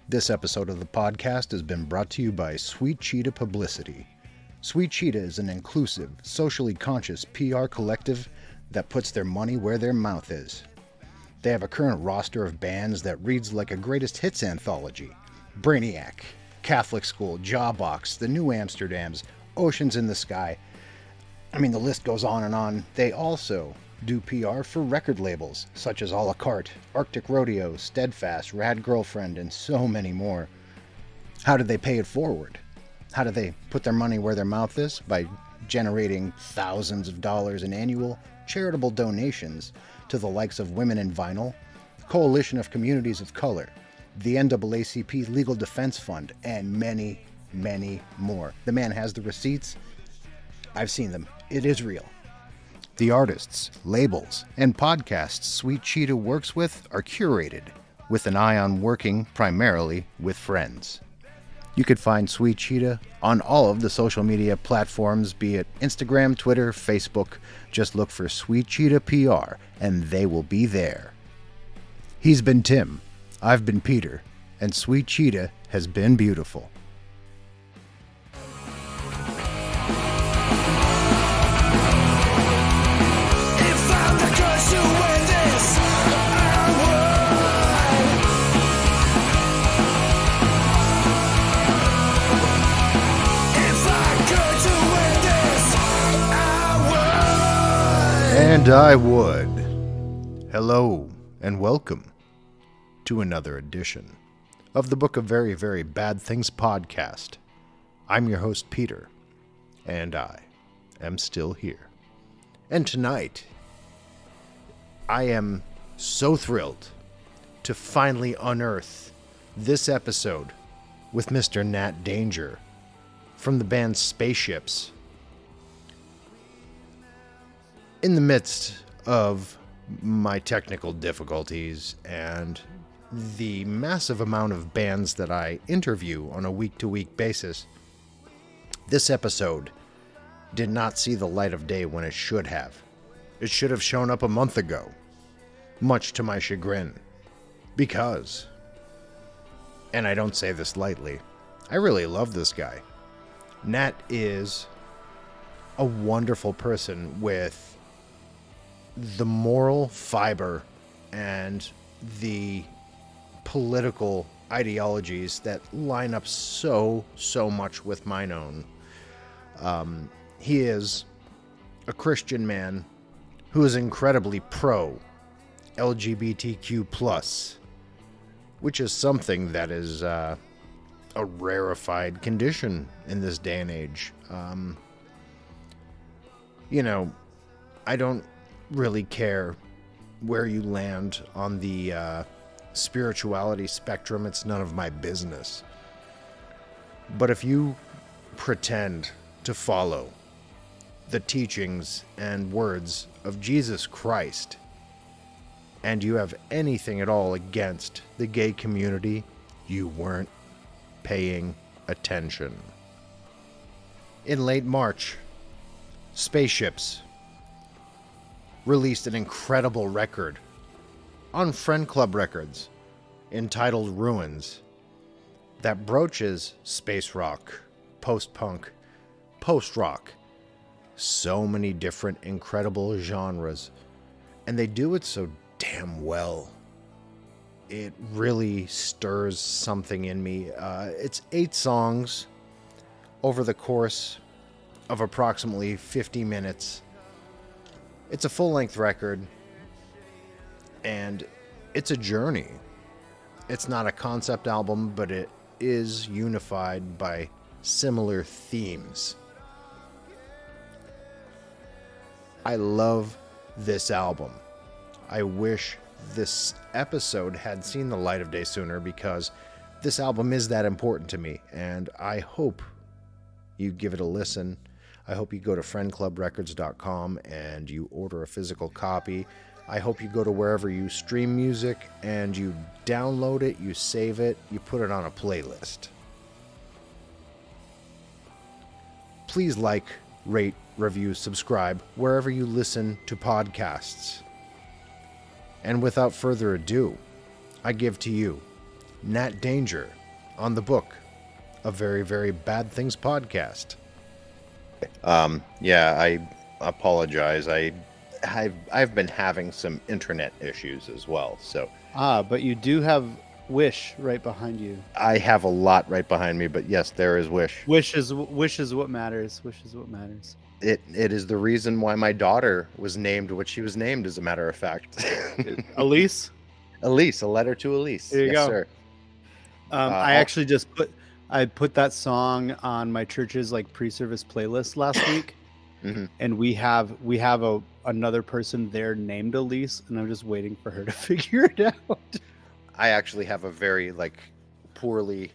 This episode of the podcast has been brought to you by Sweet Cheetah Publicity. Sweet Cheetah is an inclusive, socially conscious PR collective that puts their money where their mouth is. They have a current roster of bands that reads like a greatest hits anthology. Brainiac, Catholic School, Jawbox, The New Amsterdams, Oceans in the Sky. I mean, the list goes on and on. They also do PR for record labels such as A La Carte, Arctic Rodeo, Steadfast, Rad Girlfriend, and so many more. How do they pay it forward? How do they put their money where their mouth is? By generating thousands of dollars in annual charitable donations to the likes of Women in Vinyl, Coalition of Communities of Color, the NAACP Legal Defense Fund, and many, many more. The man has the receipts. I've seen them. It is real. The artists, labels, and podcasts Sweet Cheetah works with are curated with an eye on working primarily with friends. You could find Sweet Cheetah on all of the social media platforms, be it Instagram, Twitter, Facebook. Just look for Sweet Cheetah PR and they will be there. He's been Tim, I've been Peter, and Sweet Cheetah has been beautiful. And I would. Hello and welcome to another edition of the Book of Very, Very Bad Things podcast. I'm your host, Peter, and I am still here. And tonight, I am so thrilled to finally unearth this episode with Mr. Nat Danger from the band SPACESHIPS. In the midst of my technical difficulties and the massive amount of bands that I interview on a week-to-week basis, this episode did not see the light of day when it should have. It should have shown up a month ago, much to my chagrin, because, and I don't say this lightly, I really love this guy. Nat is a wonderful person with the moral fiber and the political ideologies that line up so much with mine own. He is a Christian man who is incredibly pro LGBTQ+, which is something that is a rarefied condition in this day and age. I don't really care where you land on the spirituality spectrum. It's none of my business. But if you pretend to follow the teachings and words of Jesus Christ, and you have anything at all against the gay community, you weren't paying attention. In late March, SPACESHIPS released an incredible record on Friend Club Records entitled Ruins that broaches space rock, post-punk, post-rock, so many different incredible genres, and they do it so damn well. It really stirs something in me. It's 8 songs over the course of approximately 50 minutes. It's a full-length record, and it's a journey. It's not a concept album, but it is unified by similar themes. I love this album. I wish this episode had seen the light of day sooner, because this album is that important to me, and I hope you give it a listen. I hope you go to friendclubrecords.com and you order a physical copy. I hope you go to wherever you stream music and you download it, you save it, you put it on a playlist. Please like, rate, review, subscribe wherever you listen to podcasts. And without further ado, I give to you Nat Danger on the book, A Very, Very Bad Things podcast. Yeah, I apologize. I've been having some internet issues as well. So But you do have Wish right behind you. I have a lot right behind me, but yes, there is Wish. Wish is what matters. Wish is what matters. It is the reason why my daughter was named what she was named, as a matter of fact. Elise? Elise, a letter to Elise. There you go. Sir. I actually just put that song on my church's like pre-service playlist last week. Mm-hmm. And we have another person there named Elise, and I'm just waiting for her to figure it out. I actually have a very poorly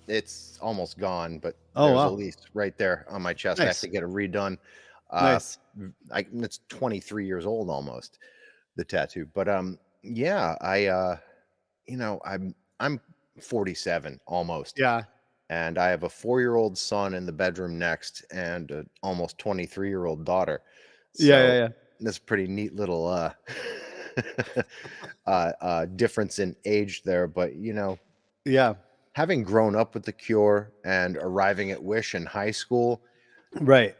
it's almost gone, but there's Elise right there on my chest. Nice. I have to get it redone. Nice. It's 23 years old almost, the tattoo. But yeah, I'm 47 almost. Yeah. And I have a 4-year-old son in the bedroom next, and an almost 23-year-old daughter. So yeah. That's a pretty neat little difference in age there. But yeah, having grown up with The Cure and arriving at Wish in high school, right,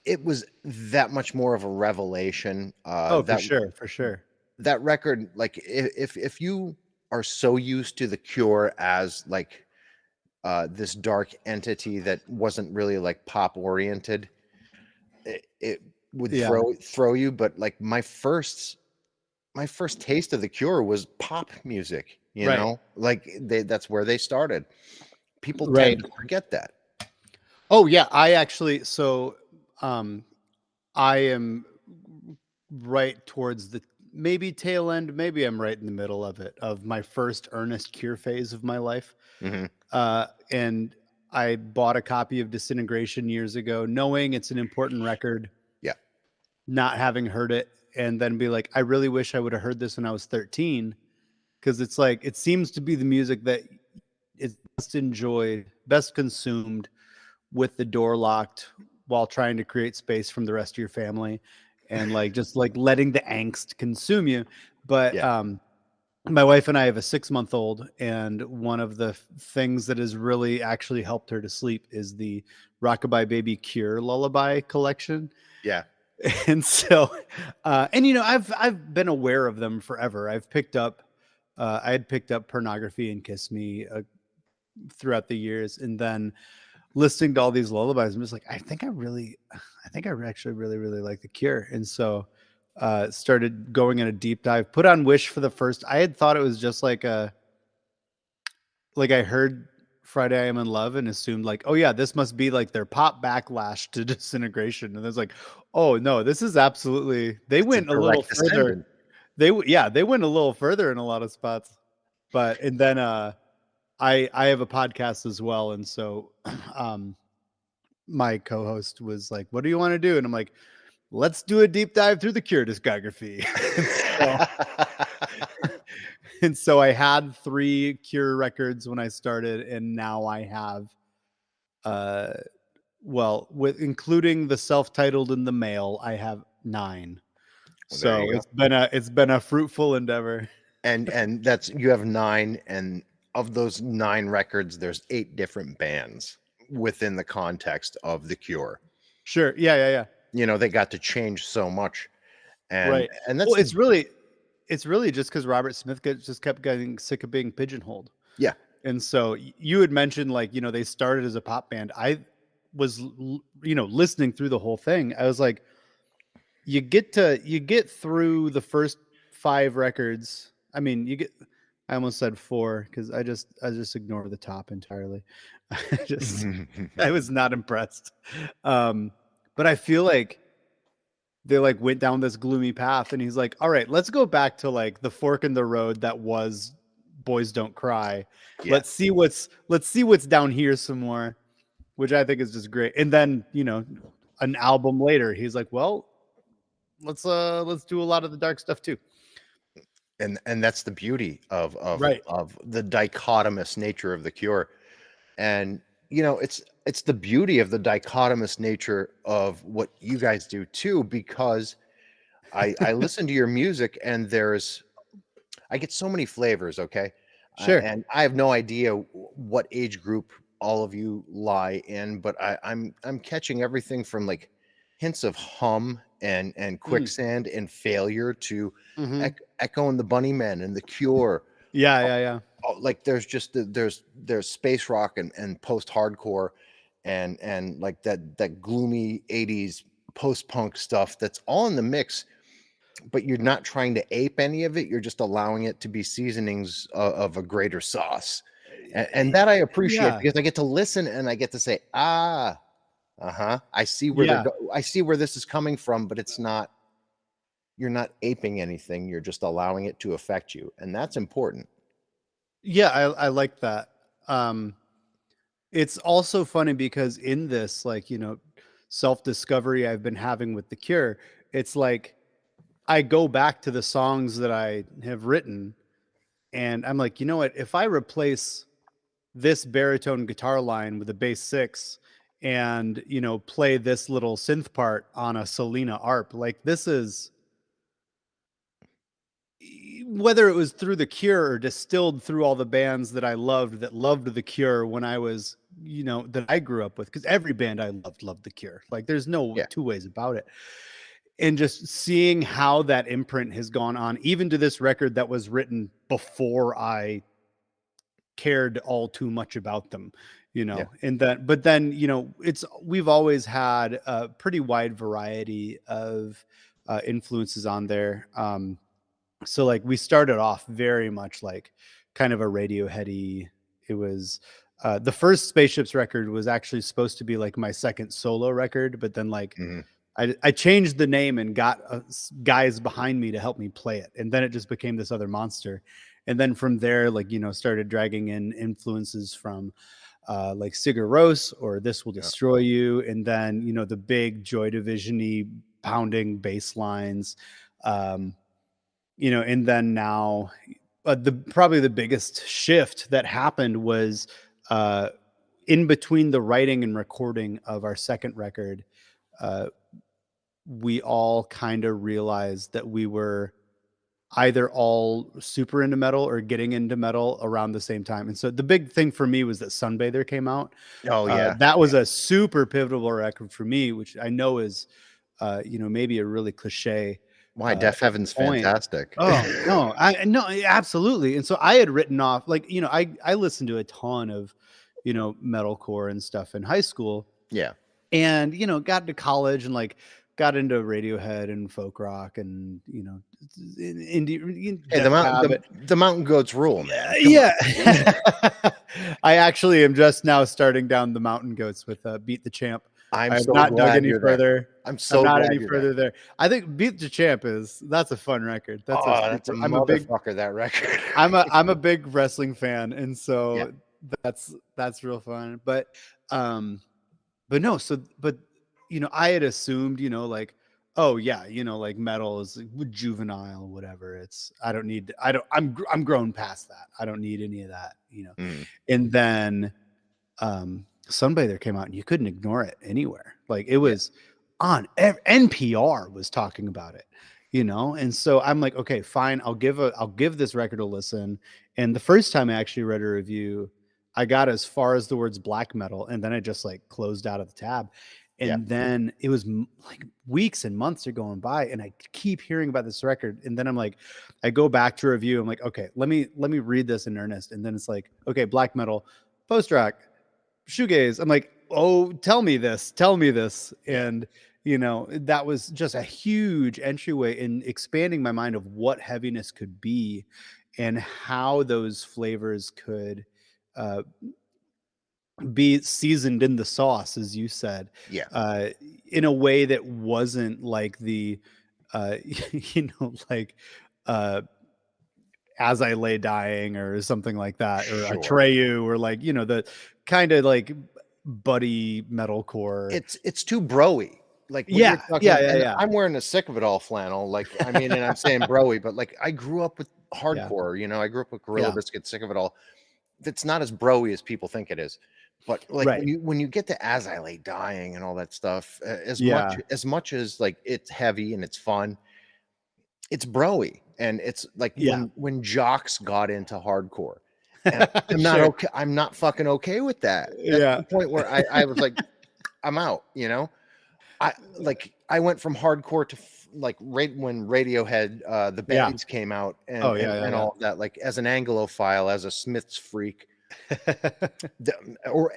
it was that much more of a revelation. For sure. That record, if you are so used to The Cure as this dark entity that wasn't really pop oriented, it would throw you. But my first taste of The Cure was pop music. You know, that's where they started. People tend to forget that. Oh yeah, I actually I am right towards the maybe tail end, maybe I'm right in the middle of my first earnest Cure phase of my life. Mm-hmm. And I bought a copy of Disintegration years ago, knowing it's an important record. Yeah. Not having heard it, and then be like, I really wish I would have heard this when I was 13. Because it's it seems to be the music that is best enjoyed, best consumed with the door locked while trying to create space from the rest of your family, and just letting the angst consume you. But my wife and I have a 6-month-old, and one of the things that has really actually helped her to sleep is the Rockabye Baby Cure lullaby collection. Yeah. And so, I've been aware of them forever. I had picked up Pornography and Kiss Me throughout the years, and then listening to all these lullabies, I'm just like, I think I actually really, really like The Cure. And so started going in a deep dive, put on Wish for the first. I had thought it was just I heard Friday I Am in Love and assumed oh yeah, this must be their pop backlash to Disintegration. And it's oh no, this is absolutely, they went a little further. They went a little further in a lot of spots. And then I have a podcast as well, and so my co-host was like, what do you want to do? And I'm like, let's do a deep dive through the Cure discography. And so I had 3 Cure records when I started, and now I have with including the self-titled in the mail, I have 9. So it's been a fruitful endeavor. And that's, you have 9, and of those 9 records, there's 8 different bands within the context of The Cure. Sure. Yeah. They got to change so much. And that's it's really just because Robert Smith just kept getting sick of being pigeonholed. Yeah. And so you had mentioned they started as a pop band. I was listening through the whole thing. I was like, you get through the first 5 records. I mean, I almost said 4 because I just ignore the top entirely. I was not impressed. But I feel like they went down this gloomy path, and he's like, all right, let's go back to the fork in the road that was Boys Don't Cry. Yeah. Let's see what's down here some more, which I think is just great. And then, an album later, he's like, well, let's do a lot of the dark stuff too. And that's the beauty of the dichotomous nature of The Cure. And it's the beauty of the dichotomous nature of what you guys do too, because I listen to your music, and I get so many flavors. Okay. Sure. And I have no idea what age group all of you lie in, but I'm catching everything from like hints of Hum and Quicksand and Failure to Echo and the Bunnymen and The Cure. Yeah. Like there's just there's space rock and post hardcore and like that gloomy 80s post punk stuff that's all in the mix, but you're not trying to ape any of it. You're just allowing it to be seasonings of a greater sauce. And that I appreciate because I get to listen and I get to say, I see where I see where this is coming from, but it's not, you're not aping anything. You're just allowing it to affect you. And that's important. Yeah, I like that. It's also funny because in this, like, self-discovery I've been having with The Cure, it's like I go back to the songs that I have written and I'm like, you know what, if I replace this baritone guitar line with a bass six and, play this little synth part on a Selena ARP, like this is, whether it was through The Cure or distilled through all the bands that I loved that loved The Cure when I was, that I grew up with, because every band I loved The Cure. Like there's no two ways about it. And just seeing how that imprint has gone on, even to this record that was written before I cared all too much about them, and that, but then, we've always had a pretty wide variety of influences on there. So like we started off very much like kind of a Radioheady. It was the first Spaceships record was actually supposed to be like my second solo record, but then like I changed the name and got guys behind me to help me play it, and then it just became this other monster. And then from there, like, started dragging in influences from like Sigur Rós or This Will Destroy You, and then the big Joy Division-y pounding bass lines. And then now probably the biggest shift that happened was in between the writing and recording of our second record, we all kind of realized that we were either all super into metal or getting into metal around the same time. And so the big thing for me was that Sunbather came out. Oh yeah. That was a super pivotal record for me, which I know is, maybe a really cliche. Why Deaf Heaven's fantastic. Oh no, absolutely. And so I had written off, like, I listened to a ton of, metalcore and stuff in high school. Yeah. And, got to college and like got into Radiohead and folk rock and, indie. Hey, the Mountain Goats rule, man. Yeah. I actually am just now starting down the Mountain Goats with Beat the Champ. I'm so not dug any further. I'm so not any further there. I think Beat the Champ that's a fun record. That's a motherfucker, that record. I'm a big wrestling fan, and so that's real fun. But no, but I had assumed, like, oh yeah, like metal is juvenile, whatever. I'm grown past that. I don't need any of that, And then Sunbather came out and you couldn't ignore it anywhere. Like it was on NPR was talking about it, and so I'm like, okay, fine. I'll give this record a listen. And the first time I actually read a review, I got as far as the words black metal, and then I just like closed out of the tab. And then it was like weeks and months are going by and I keep hearing about this record. And then I'm like, I go back to review. I'm like, okay, let me read this in earnest. And then it's like, okay, black metal, post rock, shoegaze. I'm like, oh, tell me this. And, that was just a huge entryway in expanding my mind of what heaviness could be and how those flavors could be seasoned in the sauce, as you said, in a way that wasn't like the, like, As I Lay Dying or something like that, or Atreyu, or like, the kind of like buddy metalcore. It's too broy. Like, I'm wearing a Sick of It All flannel. Like, I mean, and I'm saying broy, but like I grew up with hardcore, I grew up with Gorilla Biscuit, Sick of It All. It's not as broy as people think it is. But like when you get to As I Lay Dying and all that stuff, as much as like it's heavy and it's fun, it's broy. And it's like when jocks got into hardcore And I'm not Sure. okay. I'm not fucking okay with that. That's Yeah. the point where I was like, I'm out, I went from hardcore to like right when Radiohead, the Yeah. bands came out and, Oh, yeah, and yeah, all of that, like as an Anglophile, as a Smiths freak, yeah.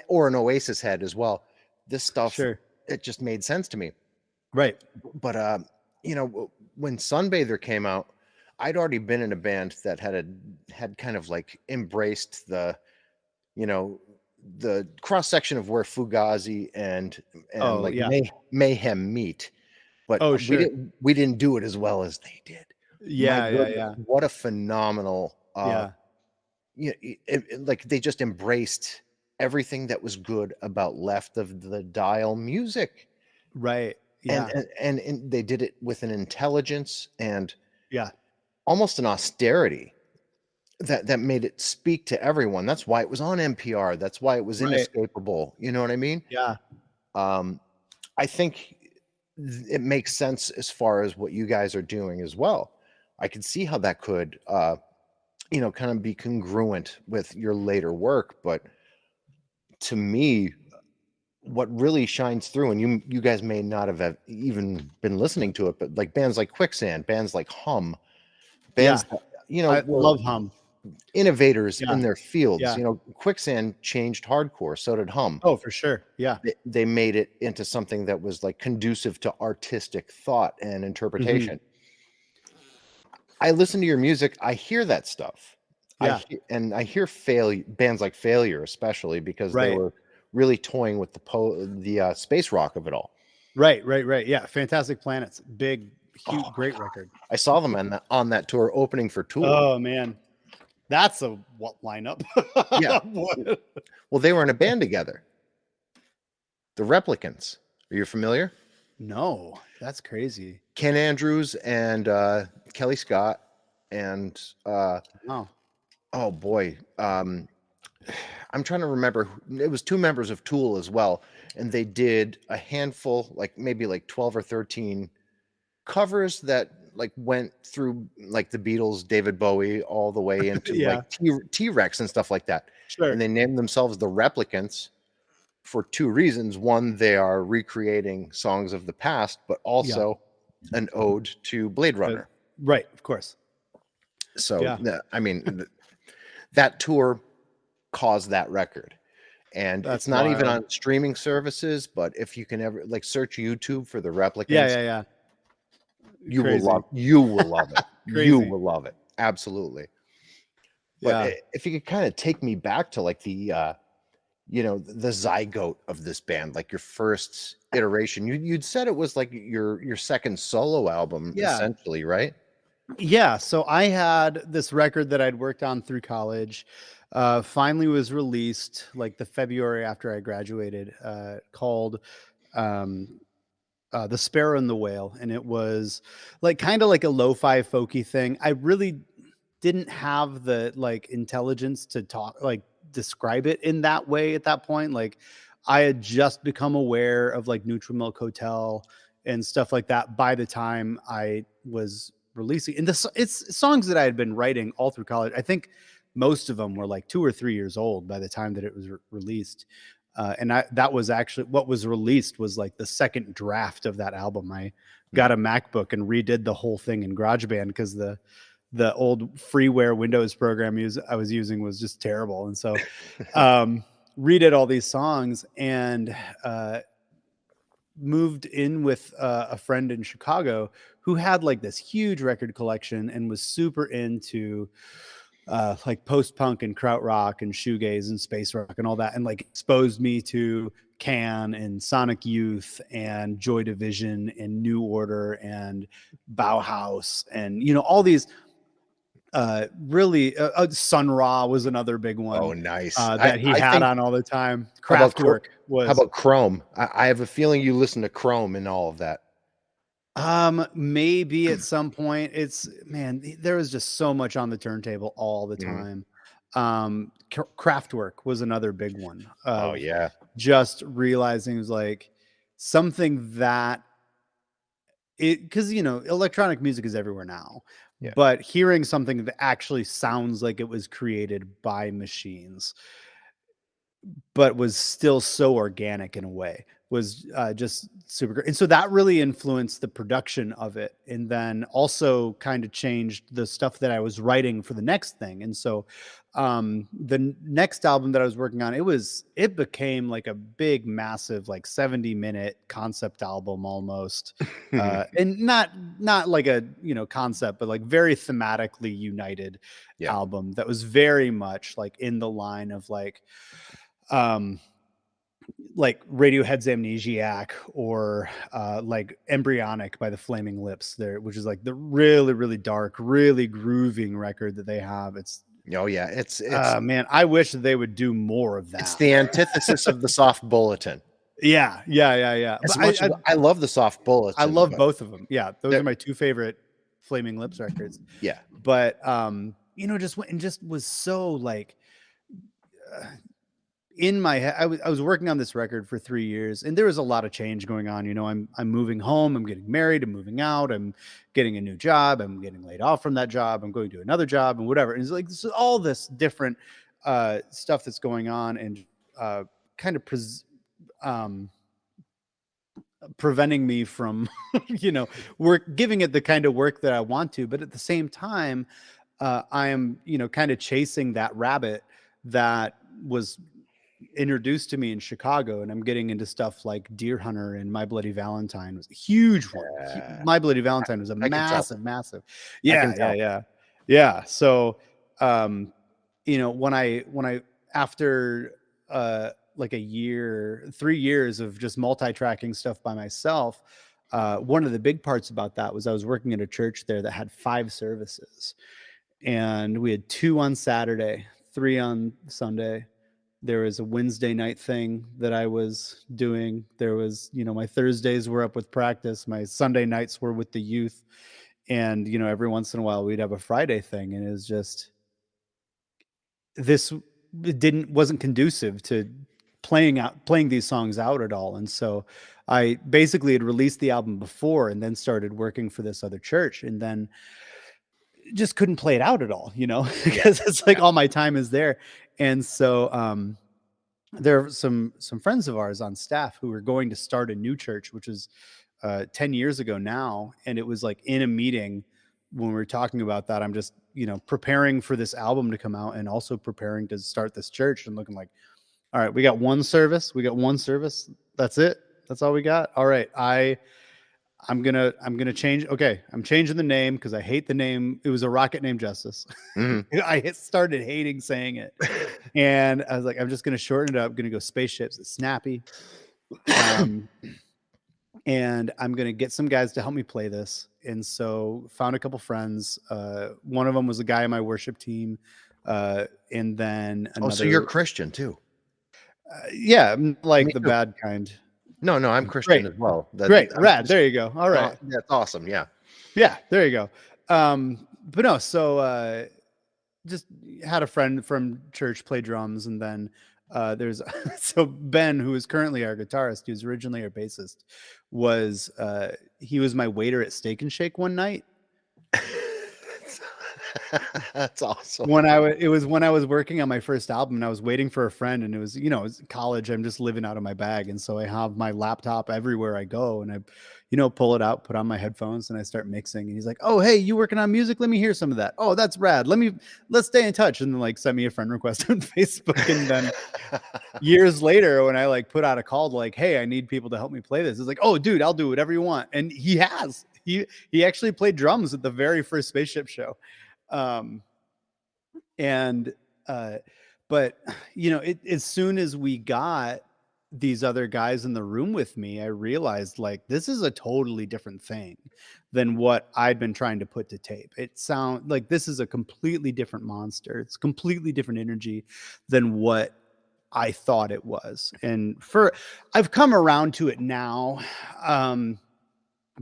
or an Oasis head as well. This stuff, Sure. it just made sense to me. Right. But when Sunbather came out, I'd already been in a band that had kind of like embraced you know, the cross section of where Fugazi and Oh, like yeah. Mayhem meet, but Oh, we sure. didn't do it as well as they did. My Yeah, yeah, goodness, yeah. what a phenomenal Yeah. like they just embraced everything that was good about left of the dial music, Right. and Yeah. and they did it with an intelligence and Yeah. almost an austerity that made it speak to everyone. That's why it was on NPR. That's why it was Right. inescapable. You know what I mean? Yeah. Um, I think it makes sense as far as what you guys are doing as well. I can see how that could, kind of be congruent with your later work. But to me, what really shines through, and you guys may not have even been listening to it, but like bands like Quicksand, bands like Hum, Yeah. bands that, I were love Hum. innovators Yeah. in their fields. Yeah. Quicksand changed hardcore, so did Hum. Oh, for sure. Yeah. They made it into something that was like conducive to artistic thought and Mhm. interpretation. I listen to your music, I hear that stuff. Yeah. I hear bands like Failure, especially because they Right. were really toying with the space rock of it all. Right. Right. Right. Yeah. Fantastic Planets. Big, huge, Oh my great God. record. I saw them on that tour opening for Tool. Oh man. That's a what lineup? Yeah. What? Well, they were in a band together. The Replicants. Are you familiar? No, that's crazy. Ken Andrews and Kelly Scott and Oh, oh boy, I'm trying to remember. It was two members of Tool as well, and they did a handful, like maybe like 12 or 13 covers that like went through like the Beatles, David Bowie, all the way into yeah, like T-Rex and stuff like that. sure. And they named themselves the Replicants for two reasons. One, they are recreating songs of the past, but also an ode to Blade Runner. Right, of course. So, I mean, that tour caused that record. And That's it's not even wild. on streaming services, but if you can ever like search YouTube for the Replicants, Yeah. you Crazy. will love it. You Crazy. will love it. Absolutely. But if you could kind of take me back to like the the zygote of this band, like your first iteration. You'd said it was like your second solo album, essentially, right? Yeah. So I had this record that I'd worked on through college. Finally was released like the February after I graduated, called The Sparrow and the Whale. And it was like kind of like a lo-fi folky thing. I really didn't have the like intelligence to describe it in that way at that point. Like I had just become aware of like Neutral Milk Hotel and stuff like that by the time I was releasing. And it's songs that I had been writing all through college. I think most of them were like 2 or 3 years old by the time that it was released. And that was actually what was released was like the second draft of that album. I got a MacBook and redid the whole thing in GarageBand because the old freeware Windows program I was using was just terrible. And so redid all these songs and moved in with a friend in Chicago who had like this huge record collection and was super into like post-punk and krautrock and shoegaze and space rock and all that, and like exposed me to Can and Sonic Youth and Joy Division and New Order and Bauhaus and all these really Sun Ra was another big one. Oh, nice. That he I had think, on all the time. Kraftwerk was. How about Chrome? I have a feeling you listen to Chrome and all of that. Maybe at some point. There was just so much on the turntable all the time. Kraftwerk was another big one. Oh yeah. Just realizing it was like something that because electronic music is everywhere now, Yeah. but hearing something that actually sounds like it was created by machines, but was still so organic in a way, was just super great. And so that really influenced the production of it, and then also kind of changed the stuff that I was writing for the next thing. And so the next album that I was working on, it became like a big, massive, like 70-minute concept album almost. And not like a, concept, but like very thematically united album that was very much like in the line of like Radiohead's Amnesiac, or like Embryonic by the Flaming Lips there, which is like the really, really dark, really grooving record that they have. It's man, I wish that they would do more of that. It's the antithesis of the Soft Bulletin. Yeah. I love the Soft Bulletin. I love both of them. Yeah, those are my two favorite Flaming Lips records. Yeah, but just was so like in my head. I was working on this record for 3 years, and there was a lot of change going on. I'm moving home, I'm getting married, I'm moving out, I'm getting a new job, I'm getting laid off from that job, I'm going to another job, and whatever. And it's like all this different stuff that's going on, and kind of preventing me from giving it the kind of work that I want to. But at the same time, I am kind of chasing that rabbit that was introduced to me in Chicago, and I'm getting into stuff like Deer Hunter, and My Bloody Valentine was a huge one. My Bloody Valentine was a massive. Yeah. So when I after like a year, 3 years of just multi-tracking stuff by myself, one of the big parts about that was I was working at a church there that had 5 services, and we had 2 on Saturday, 3 on Sunday. There was a Wednesday night thing that I was doing. There was, my Thursdays were up with practice. My Sunday nights were with the youth. And, every once in a while we'd have a Friday thing. And it was just, wasn't conducive to playing these songs out at all. And so I basically had released the album before, and then started working for this other church, and then just couldn't play it out at all, because it's like all my time is there. And so there are some friends of ours on staff who were going to start a new church, which is 10 years ago now. And it was like in a meeting when we were talking about that, I'm just, preparing for this album to come out, and also preparing to start this church, and looking like, all right, we got one service. That's it. That's all we got. All right. I'm gonna change. Okay, I'm changing the name because I hate the name. It was a rocket named Justice. Mm-hmm. I started hating saying it, and I was like, I'm just gonna shorten it up. I'm gonna go Spaceships. It's snappy, and I'm gonna get some guys to help me play this. And so found a couple friends. One of them was a guy on my worship team, and then another. Oh, so you're Christian too? Yeah, like the bad kind. No, I'm Christian as well. Great, rad. There you go. All right, that's awesome. Yeah, there you go. But no, so just had a friend from church play drums, and then there's so Ben, who is currently our guitarist, who's originally our bassist, he was my waiter at Steak and Shake one night. That's awesome. It was when I was working on my first album, and I was waiting for a friend, and it was, it was college. I'm just living out of my bag. And so I have my laptop everywhere I go, and I, pull it out, put on my headphones, and I start mixing. And he's like, "Oh, hey, you working on music? Let me hear some of that. Oh, that's rad. Let's stay in touch." And then like send me a friend request on Facebook. And then years later, when I like put out a call to like, "Hey, I need people to help me play this," it's like, "Oh, dude, I'll do whatever you want." And he actually played drums at the very first Spaceship show. But as soon as we got these other guys in the room with me, I realized like this is a totally different thing than what I'd been trying to put to tape. It sounds like this is a completely different monster. It's completely different energy than what I thought it was. And I've come around to it now.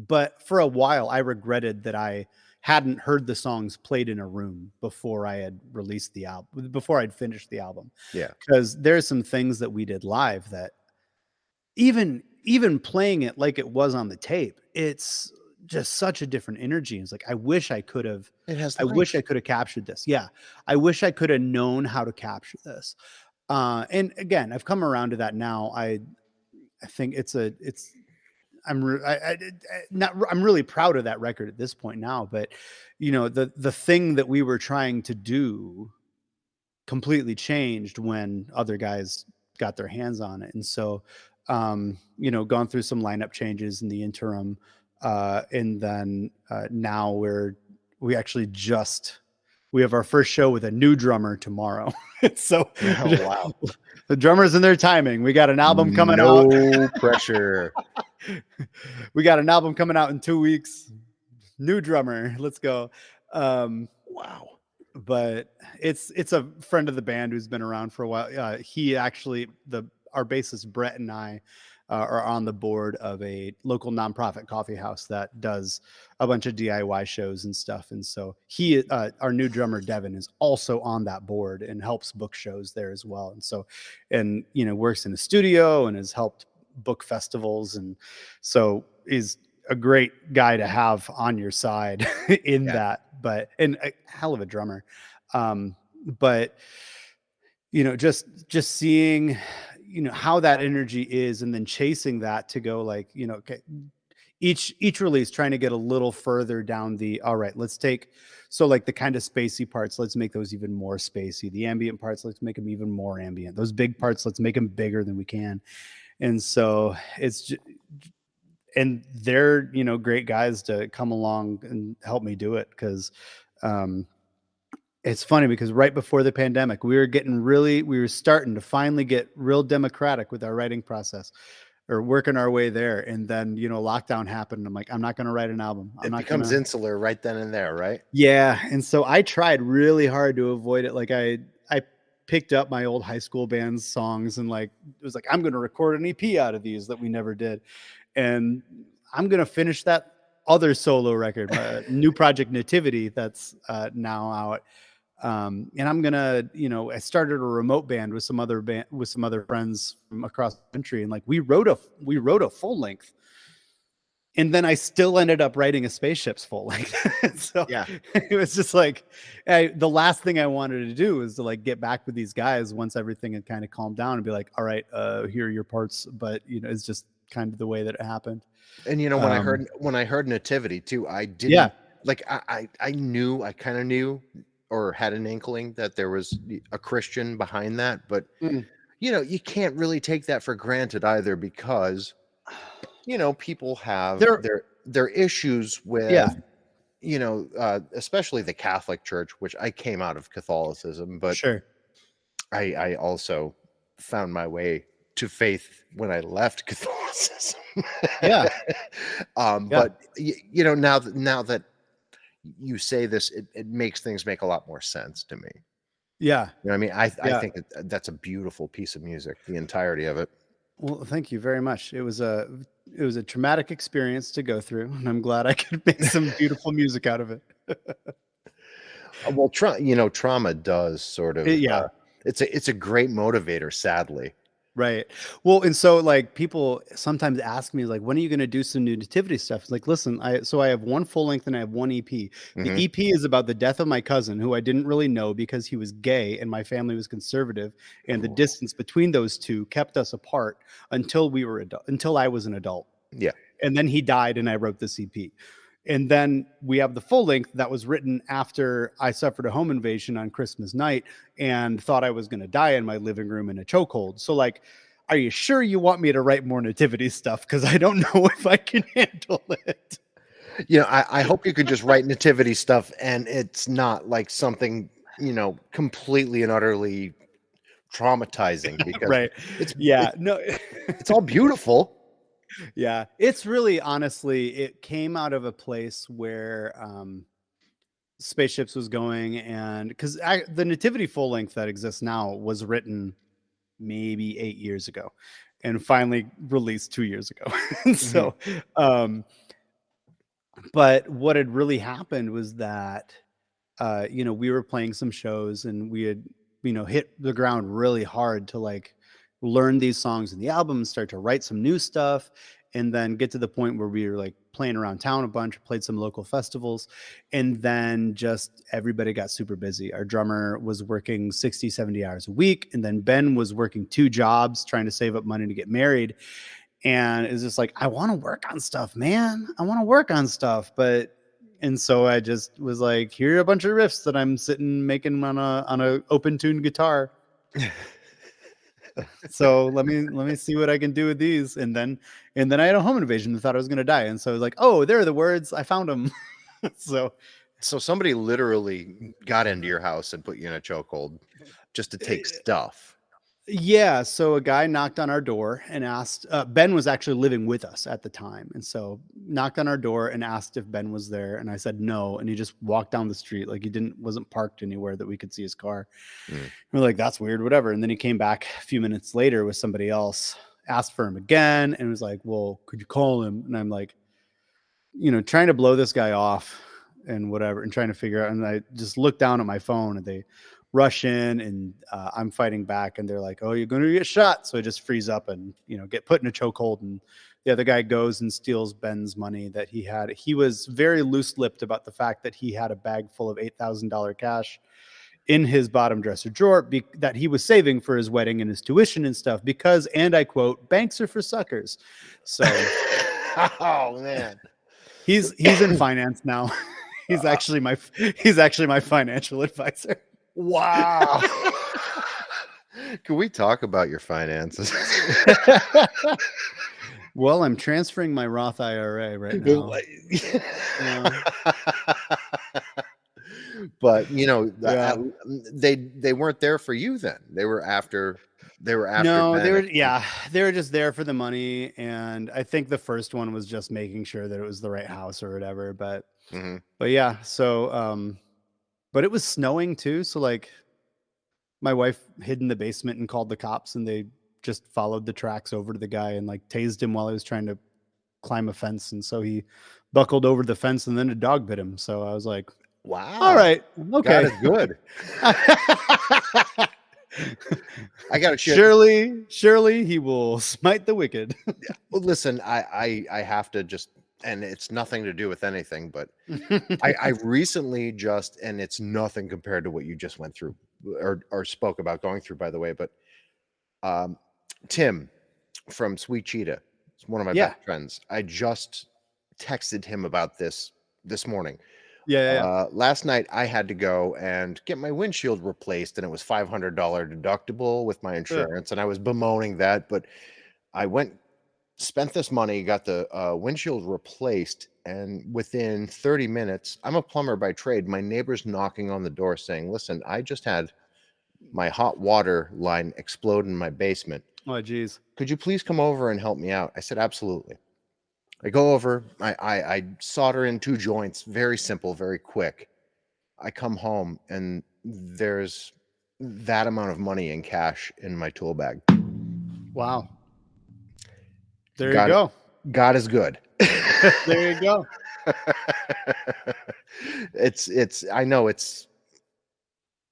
But for a while I regretted that I hadn't heard the songs played in a room before I had released the album, before I'd finished the album. Yeah. Because there's some things that we did live that even playing it like it was on the tape, it's just such a different energy. It's like, I wish I could have captured this. Yeah. I wish I could have known how to capture this. And again, I've come around to that now. I think I'm really proud of that record at this point now, but the thing that we were trying to do completely changed when other guys got their hands on it. And so, gone through some lineup changes in the interim. And then now we have our first show with a new drummer tomorrow. So wow. The drummers and their timing. We got an album coming out. No pressure. We got an album coming out in 2 weeks. New drummer. Let's go. Wow. But it's a friend of the band who's been around for a while. He actually, our bassist Brett and I are on the board of a local nonprofit coffee house that does a bunch of DIY shows and stuff. And so our new drummer Devin is also on that board and helps book shows there as well. And so, works in the studio and has helped book festivals. And so is a great guy to have on your side in that, and a hell of a drummer. But just seeing, how that energy is, and then chasing that to go like, okay, each release trying to get a little further down all right, let's take, so like the kind of spacey parts, let's make those even more spacey. The ambient parts, let's make them even more ambient. Those big parts, let's make them bigger than we can. And so and they're, great guys to come along and help me do it. Cause, it's funny because right before the pandemic, we were starting to finally get real democratic with our writing process, or working our way there. And then, lockdown happened. And I'm like, I'm not going to write an album. It becomes insular right then and there, right? Yeah. And so I tried really hard to avoid it. Like I picked up my old high school band's songs and it was like, I'm going to record an EP out of these that we never did. And I'm going to finish that other solo record, my new project Nativity, that's now out. And I'm gonna, I started a remote band with some other friends from across the country, and we wrote a full length, and then I still ended up writing a Spaceships full length. So yeah, it was just the last thing I wanted to do was to get back with these guys once everything had kind of calmed down and be like, all right, here are your parts. But it's just kind of the way that it happened. And when I heard Nativity too, I didn't I kind of knew or had an inkling that there was a Christian behind that, but you can't really take that for granted either, because people have their issues with especially the Catholic Church, which I came out of Catholicism, but sure, I also found my way to faith when I left Catholicism. But now that you say this, it makes things make a lot more sense to me. Yeah. I mean, I think that's a beautiful piece of music, the entirety of it. Well, thank you very much. It was a traumatic experience to go through, and I'm glad I could make some beautiful music out of it. Well, trauma does sort of, it's a great motivator, sadly. Right. Well, and so people sometimes ask me when are you going to do some new Nativity stuff? It's like, listen, I have one full length and I have one EP. The EP is about the death of my cousin, who I didn't really know because he was gay and my family was conservative, and the distance between those two kept us apart until I was an adult. Yeah. And then he died and I wrote this EP. And then we have the full length that was written after I suffered a home invasion on Christmas night and thought I was going to die in my living room in a chokehold. So are you sure you want me to write more Nativity stuff? Because I don't know if I can handle it. I hope you could just write Nativity stuff and it's not something, completely and utterly traumatizing, because right. It's all beautiful. Yeah, it's really, honestly, it came out of a place where Spaceships was going, and because the Nativity full length that exists now was written maybe 8 years ago and finally released 2 years ago. So, but what had really happened was that, we were playing some shows and we had, hit the ground really hard to learn these songs in the album, start to write some new stuff. and then get to the point where we were like playing around town a bunch, played some local festivals, and then just everybody got super busy. Our drummer was working 60, 70 hours a week, and then Ben was working 2 jobs trying to save up money to get married. And it's just like, I want to work on stuff, man. I want to work on stuff. And so I just was like, here are a bunch of riffs that I'm sitting making on a open tune guitar. So let me see what I can do with these. And then I had a home invasion and thought I was going to die. And so I was like, oh, there are the words. I found them. So somebody literally got into your house and put you in a chokehold just to take stuff. Yeah, so a guy knocked on our door and asked, Ben was actually living with us at the time. And so knocked on our door and asked if Ben was there. And I said no. And he just walked down the street. Like wasn't parked anywhere that we could see his car. We're like, that's weird, whatever. And then he came back a few minutes later with somebody else, asked for him again, and was like, well, could you call him? And I'm like, trying to blow this guy off and whatever, and trying to figure out. And I just looked down at my phone, and they rush in, and I'm fighting back, and they're like, oh, you're going to get shot. So I just freeze up and, get put in a chokehold. And the other guy goes and steals Ben's money that he had. He was very loose-lipped about the fact that he had a bag full of $8,000 cash in his bottom dresser drawer that he was saving for his wedding and his tuition and stuff because, and I quote, banks are for suckers. So, oh man, he's in finance now. He's actually my financial advisor. Wow. Can we talk about your finances? Well, I'm transferring my Roth IRA right now. But they weren't there for you then. They were after. No, they were just there for the money, and I think the first one was just making sure that it was the right house or whatever. But yeah, so but it was snowing too, so like my wife hid in the basement and called the cops, and they just followed the tracks over to the guy and like tased him while he was trying to climb a fence, and so he buckled over the fence, and then a dog bit him. So I was like, wow, all right, okay, God is good. I got to surely he will smite the wicked. Well, listen, I have to just, and it's nothing to do with anything, but I recently just, and it's nothing compared to what you just went through or spoke about going through, by the way, but Tim from Sweet Cheetah, it's one of my best friends. I just texted him about this morning. Last night I had to go and get my windshield replaced, and it was $500 deductible with my insurance, and I was bemoaning that, but I spent this money, got the windshield replaced, and within 30 minutes, I'm a plumber by trade, my neighbor's knocking on the door saying, listen, I just had my hot water line explode in my basement. Oh, geez. Could you please come over and help me out? I said, absolutely. I go over, I solder in 2 joints, very simple, very quick. I come home, and there's that amount of money in cash in my tool bag. Wow. There you go. God is good. There you go. It's I know it's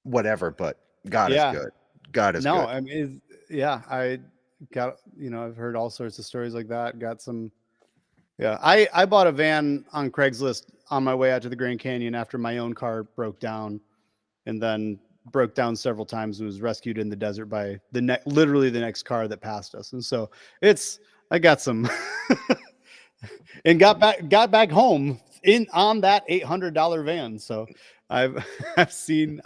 whatever, but God is good. God is good. No, I mean, I got, I've heard all sorts of stories like that. Got some. Yeah, I bought a van on Craigslist on my way out to the Grand Canyon after my own car broke down, and then broke down several times and was rescued in the desert by literally the next car that passed us. And so I got some and got back home on that $800 van. So I've seen.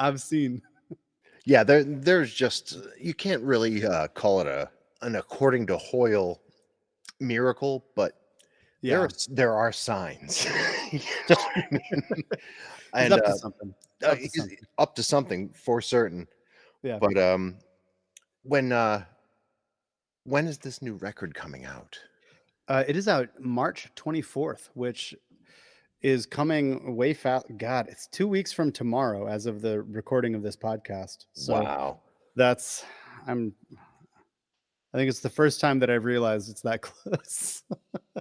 Yeah, there's just, you can't really call it an according to Hoyle miracle, but there are signs. And up to something. Up to something for certain. Yeah. But when is this new record coming out? It is out March 24th, which is coming way fast. God, it's 2 weeks from tomorrow as of the recording of this podcast. So wow. I think it's the first time that I've realized it's that close.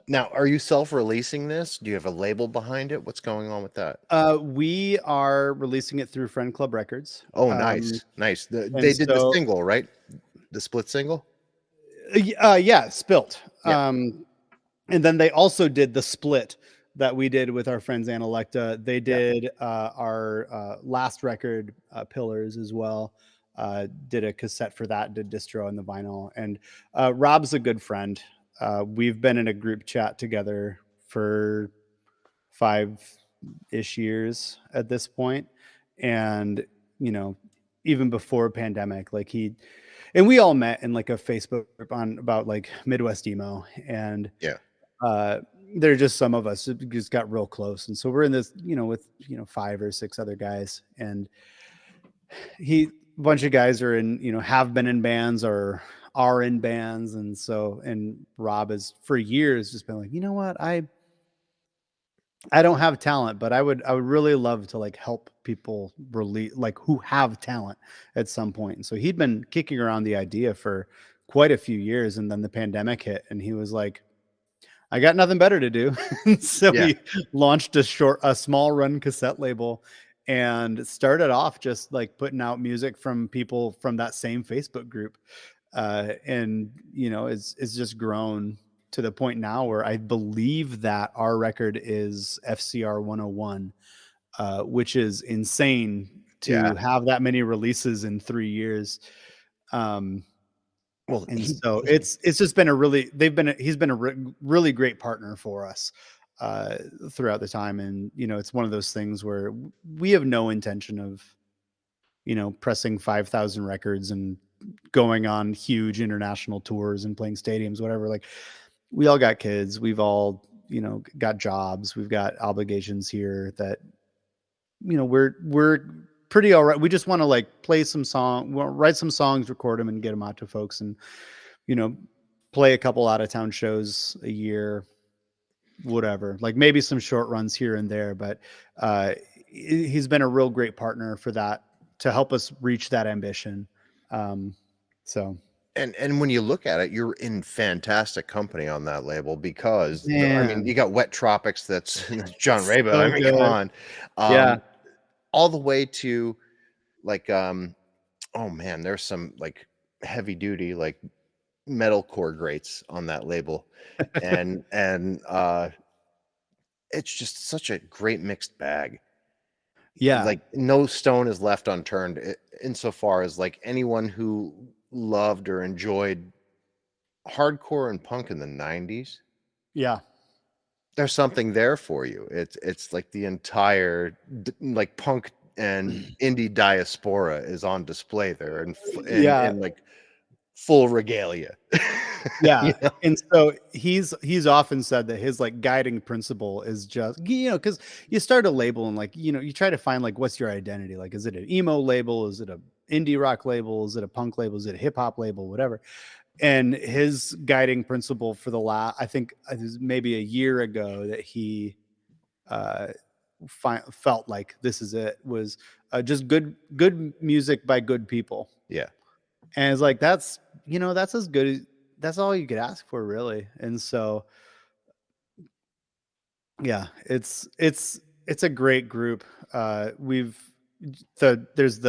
Now, are you self-releasing this? Do you have a label behind it? What's going on with that? We are releasing it through Friend Club Records. Oh, nice. They did the single, right? The split single? Yeah, Spilt. Yeah. And then they also did the split that we did with our friends Analecta. They did our last record, Pillars, as well. Did a cassette for that, did distro and the vinyl. And Rob's a good friend. We've been in a group chat together for 5-ish years at this point. And, you know, even before pandemic, like we all met in like a Facebook group on about like Midwest emo. And there are just some of us who just got real close. And so we're in this, you know, with, you know, 5 or 6 other guys. And a bunch of guys are in, you know, have been in bands or are in bands. And so, and Rob has for years just been like, you know what, I don't have talent, but I would really love to like help people release, like who have talent at some point. And so he'd been kicking around the idea for quite a few years. And then the pandemic hit and he was like, I got nothing better to do. So we launched a small run cassette label and started off just like putting out music from people from that same Facebook group. And, you know, it's just grown to the point now where I believe that our record is FCR 101, which is insane to have that many releases in 3 years. Well, and so it's just been he's been a really great partner for us throughout the time. And, you know, it's one of those things where we have no intention of, you know, pressing 5,000 records and going on huge international tours and playing stadiums, whatever. Like, we all got kids. We've all, you know, got jobs. We've got obligations here that, you know, we're pretty all right. We just want to like play some write some songs, record them and get them out to folks and, you know, play a couple out of town shows a year, whatever, like maybe some short runs here and there. But he's been a real great partner for that, to help us reach that ambition. So. And when you look at it, you're in fantastic company on that label because I mean, you got Wet Tropics, that's John Reba. So I mean, come on. All the way to like, oh man, there's some like heavy duty, like metalcore greats on that label. and it's just such a great mixed bag. Like no stone is left unturned insofar as like anyone who loved or enjoyed hardcore and punk in the 90s. There's something there for you. It's like the entire like punk and indie diaspora is on display there and like full regalia. You know? And so he's often said that his like guiding principle is just, you know, because you start a label and like, you know, you try to find like, what's your identity? Like, is it an emo label? Is it a indie rock label? Is it a punk label? Is it a hip hop label? Whatever. And his guiding principle for I think it was maybe a year ago that he felt like this is it, was just good music by good people. And it's like, that's, you know, that's as good as, that's all you could ask for, really. And so it's a great group. There's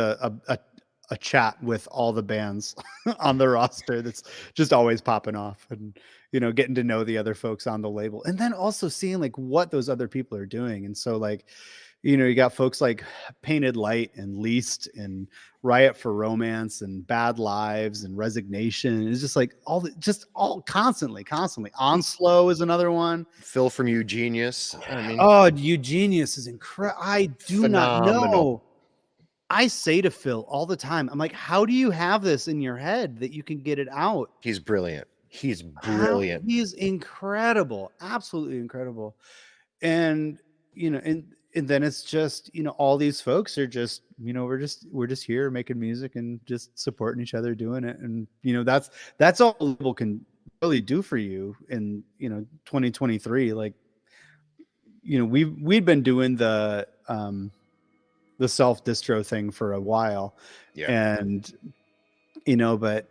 a chat with all the bands on the roster that's just always popping off, and, you know, getting to know the other folks on the label, and then also seeing like what those other people are doing. And so like, you know, you got folks like Painted Light and Least and Riot for Romance and Bad Lives and Resignation. It's just like all constantly. Onslow is another one. Phil from Eugenius. I mean, Eugenius is incredible. I do not know. I say to Phil all the time, I'm like, how do you have this in your head that you can get it out? He's brilliant. He's incredible. Absolutely incredible. And, you know, and then it's just, you know, all these folks are just, you know, we're just here making music and just supporting each other doing it. And, you know, that's all people can really do for you in, you know, 2023. Like, you know, we'd been doing the self distro thing for a while, and, you know, but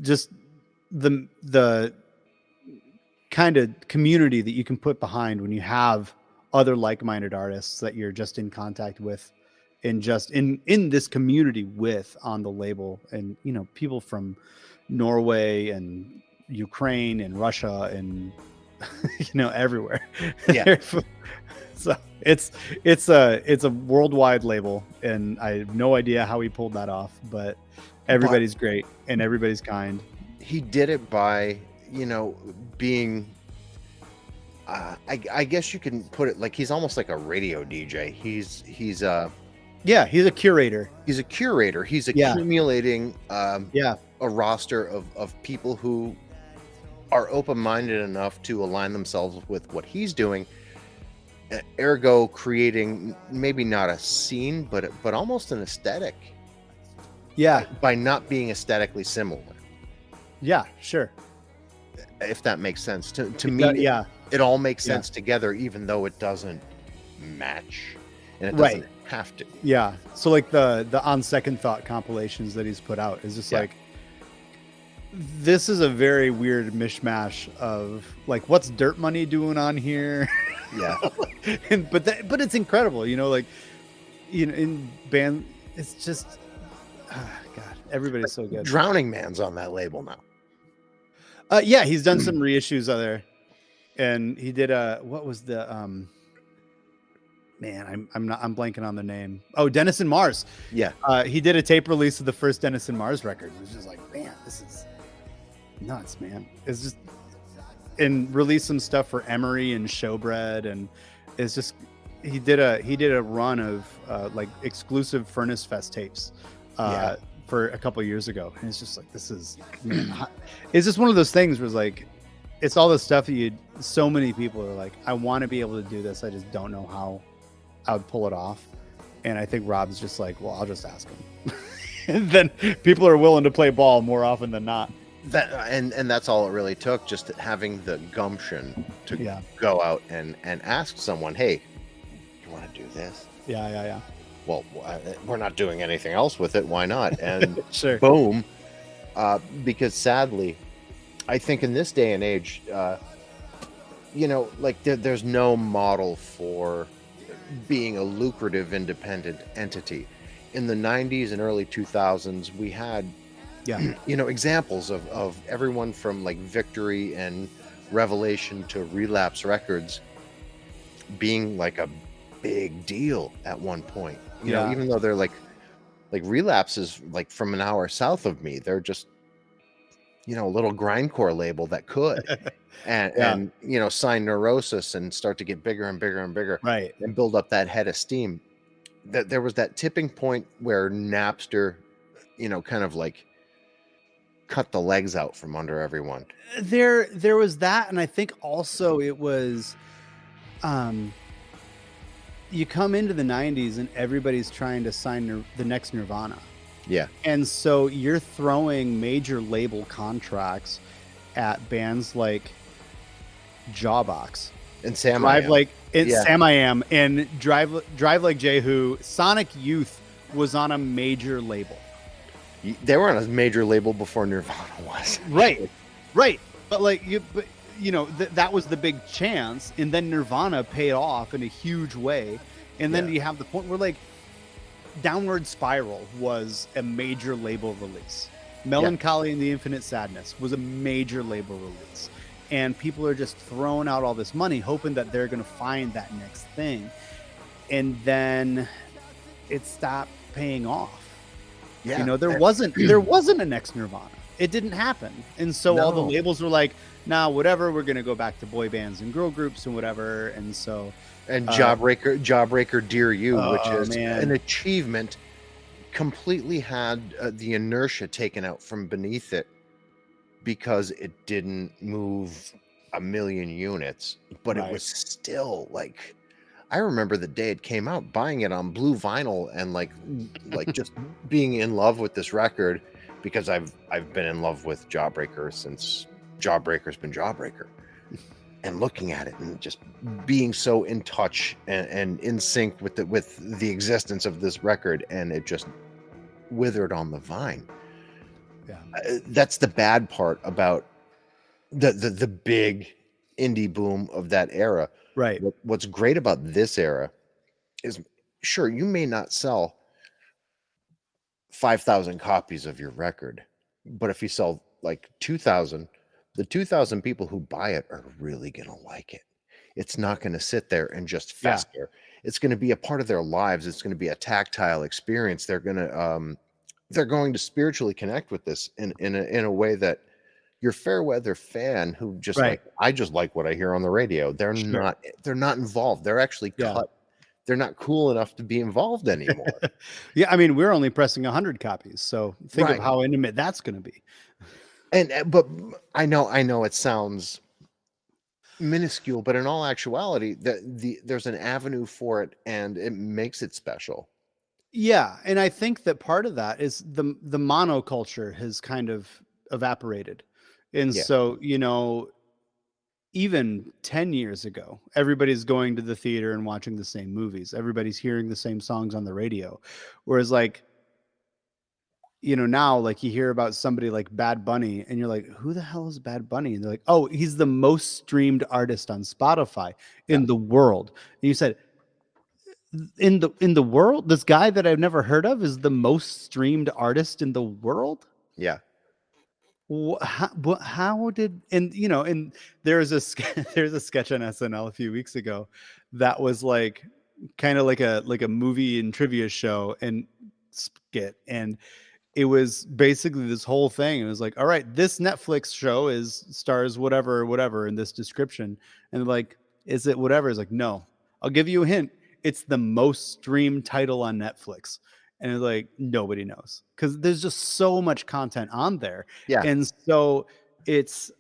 just the kind of community that you can put behind when you have other like-minded artists that you're just in contact with and just in this community with on the label, and, you know, people from Norway and Ukraine and Russia and everywhere. Yeah. So it's a worldwide label, and I have no idea how he pulled that off, but everybody's great and everybody's kind. He did it by, being, I guess you can put it like he's almost like a radio DJ. He's a curator. He's a curator. He's accumulating a roster of people who are open-minded enough to align themselves with what he's doing, ergo creating maybe not a scene, but almost an aesthetic. Yeah. By not being aesthetically similar. Yeah, sure. If that makes sense. To me, it all makes sense together, even though it doesn't match. And it doesn't have to. Yeah. So like the On Second Thought compilations that he's put out is just like, this is a very weird mishmash of like, what's Dirt Money doing on here? Yeah. but it's incredible, in band, it's just, God, everybody's so good. Drowning Man's on that label now. He's done some reissues there, and he did what was the man? I'm blanking on the name. Oh, Dennis and Mars. Yeah. He did a tape release of the first Dennis and Mars record. It was just like, man, this is nuts, man. It's just, and released some stuff for Emery and Showbread, and it's just he did a run of like exclusive Furnace Fest tapes for a couple years ago, and it's just like, this is, man, it's just one of those things where it's like, it's all the stuff that so many people are like, I want to be able to do this, I just don't know how I would pull it off. And I think Rob's just like, well, I'll just ask him. And then people are willing to play ball more often than not. And that's all it really took, just having the gumption to go out and ask someone, hey, you want to do this? Yeah. Well, we're not doing anything else with it. Why not? And sure. Boom. Because sadly, I think in this day and age, like there's no model for being a lucrative independent entity. In the 90s and early 2000s, we had examples of everyone from like Victory and Revelation to Relapse Records being like a big deal at one point. Even though they're like Relapse is like from an hour south of me, they're just a little grindcore label that could and sign Neurosis and start to get bigger and bigger and bigger, right, and build up that head of steam. That there was that tipping point where Napster kind of like cut the legs out from under everyone. There was that, and I think also it was you come into the 90s and everybody's trying to sign the next Nirvana. Yeah. And so you're throwing major label contracts at bands like Jawbox and Sam Sam I Am and Drive Like Jehu. Sonic Youth was on a major label. They were on a major label before Nirvana was. Right. But that was the big chance, and then Nirvana paid off in a huge way, and then you have the point where like Downward Spiral was a major label release. Melancholy and the Infinite Sadness was a major label release, and people are just throwing out all this money hoping that they're going to find that next thing, and then it stopped paying off. There wasn't a next Nirvana. It didn't happen. And so all the labels were like, nah, whatever, we're going to go back to boy bands and girl groups and whatever. And so and Jawbreaker Dear You, which is an achievement, completely had the inertia taken out from beneath it because it didn't move 1 million units, but it was still like, I remember the day it came out, buying it on blue vinyl and like just being in love with this record, because I've been in love with Jawbreaker since Jawbreaker's been Jawbreaker, and looking at it and just being so in touch and in sync with the existence of this record, and it just withered on the vine. That's the bad part about the big indie boom of that era. Right. What's great about this era is, sure, you may not sell 5,000 copies of your record, but if you sell like 2,000, the 2,000 people who buy it are really going to like it. It's not going to sit there and just fester. It's going to be a part of their lives. It's going to be a tactile experience. They're going to spiritually connect with this in a way that your fair weather fan who just Right. like, I just like what I hear on the radio. They're Sure. not involved. They're actually Yeah. cut. They're not cool enough to be involved anymore. Yeah, I mean, we're only pressing 100 copies, so think of Right. how intimate that's going to be. But I know it sounds minuscule, but in all actuality, there's an avenue for it, and it makes it special. Yeah, and I think that part of that is the monoculture has kind of evaporated. And Yeah. so, even 10 years ago, everybody's going to the theater and watching the same movies. Everybody's hearing the same songs on the radio. Whereas like, now like you hear about somebody like Bad Bunny and you're like, who the hell is Bad Bunny? And they're like, oh, he's the most streamed artist on Spotify in the world. And you said, in the world, this guy that I've never heard of is the most streamed artist in the world. Yeah. How did, and there's a sketch on SNL a few weeks ago that was like kind of like a movie and trivia show and skit, and it was basically this whole thing. It was like, all right, this Netflix show stars whatever in this description, and like, is it whatever? It's like, no, I'll give you a hint. It's the most streamed title on Netflix. And it's like, nobody knows because there's just so much content on there. Yeah. And so it's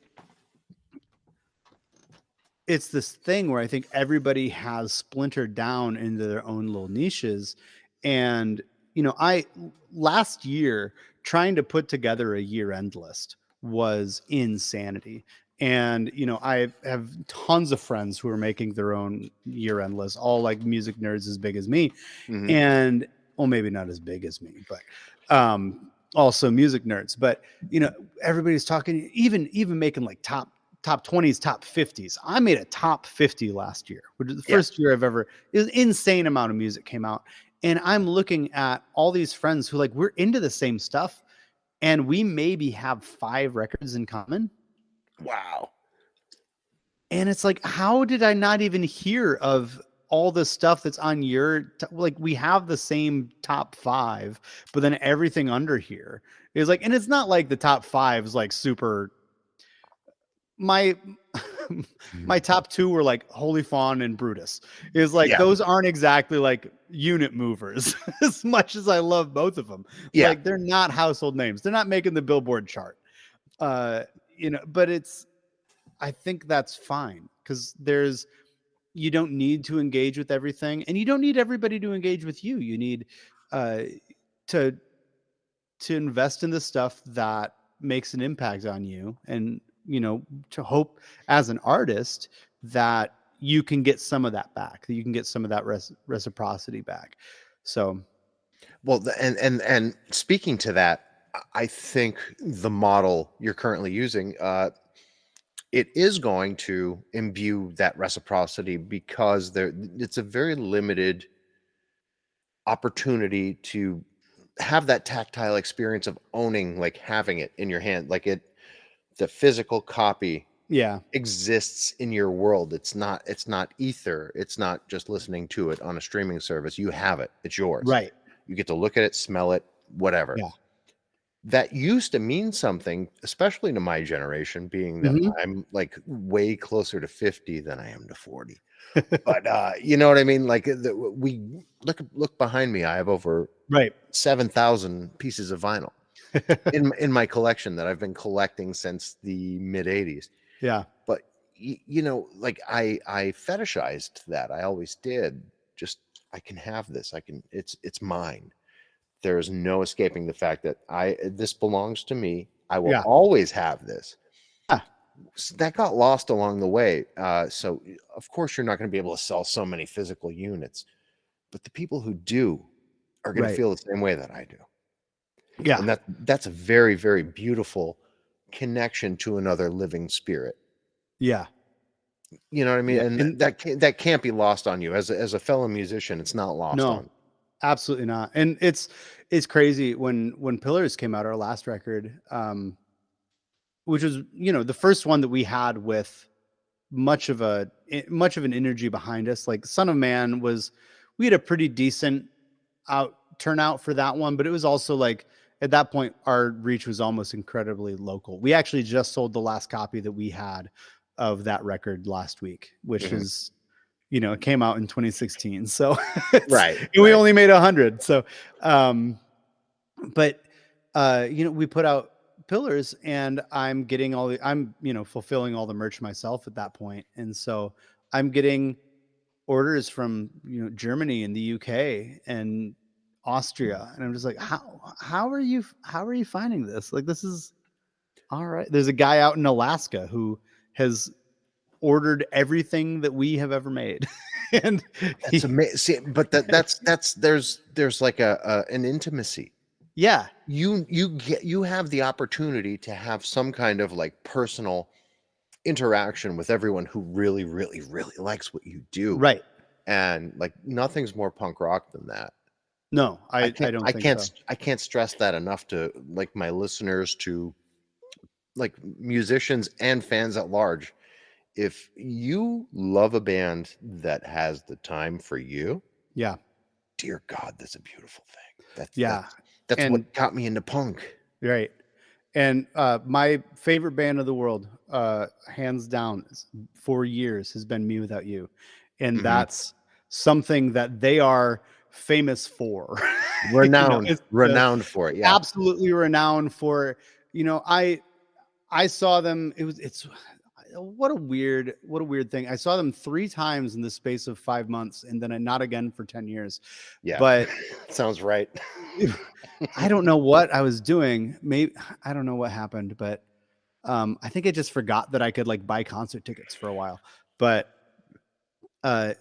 this thing where I think everybody has splintered down into their own little niches. And, I last year trying to put together a year-end list was insanity. And, I have tons of friends who are making their own year-end lists, all like music nerds as big as me. Mhm. And, well, maybe not as big as me, but also music nerds. But, everybody's talking, even making like top 20s, top 50s. I made a top 50 last year, which is the first year I've ever, it was an insane amount of music came out. And I'm looking at all these friends who like, we're into the same stuff and we maybe have 5 records in common. Wow. And it's like, how did I not even hear of all the stuff that's on your, like we have the same top 5, but then everything under here is like, and it's not like the top 5 is like super, my top 2 were like Holy Fawn and Brutus. Is like, those aren't exactly like unit movers as much as I love both of them. Yeah. Like they're not household names. They're not making the Billboard chart. But I think that's fine because you don't need to engage with everything, and you don't need everybody to engage with you. You need to invest in the stuff that makes an impact on you, and to hope as an artist that you can get some of that back, that you can get some of that reciprocity back. So, well, and speaking to that, I think the model you're currently using, it is going to imbue that reciprocity because it's a very limited opportunity to have that tactile experience of owning, like having it in your hand, like the physical copy exists in your world. It's not ether. It's not just listening to it on a streaming service. You have it. It's yours. Right. You get to look at it, smell it, whatever. Yeah. That used to mean something, especially to my generation, being that I'm like way closer to 50 than I am to 40. But you know what I mean? Like we look behind me. I have over 7,000 pieces of vinyl in my collection that I've been collecting since the mid 80s. Yeah. But like I fetishized that. I always did. Just, I can have this. It's mine. There is no escaping the fact that this belongs to me. I will always have this. So that got lost along the way. So of course you're not going to be able to sell so many physical units, but the people who do are going to feel the same way that I do. Yeah. And that's a very, very beautiful connection to another living spirit. Yeah. You know what I mean? And that can't be lost on you as a fellow musician. It's not lost on. Absolutely not. And it's crazy when Pillars came out, our last record, which was, the first one that we had with much of an energy behind us. Like Son of Man we had a pretty decent turnout for that one, but it was also like at that point our reach was almost incredibly local. We actually just sold the last copy that we had of that record last week, which is, it came out in 2016. So we only made 100. So, but we put out Pillars, and I'm getting fulfilling all the merch myself at that point. And so I'm getting orders from, Germany and the UK and Austria. And I'm just like, how are you finding this? Like, this is all right. There's a guy out in Alaska who has ordered everything that we have ever made. And that's amazing. But there's like an intimacy. Yeah. You have the opportunity to have some kind of like personal interaction with everyone who really, really, really likes what you do. Right. And like nothing's more punk rock than that. No, I can't stress that enough to like my listeners, to like musicians and fans at large. If you love a band that has the time for you, yeah, dear God, that's a beautiful thing. That's what got me into punk. Right. And my favorite band of the world, hands down, for years has been Me Without You. And that's something that they are famous for. Renowned, renowned for it. Yeah. Absolutely renowned for, I saw them. What a weird thing. I saw them 3 times in the space of 5 months, and then not again for 10 years. Yeah. But sounds right. I don't know what I was doing. Maybe I don't know what happened, but I think I just forgot that I could like buy concert tickets for a while. But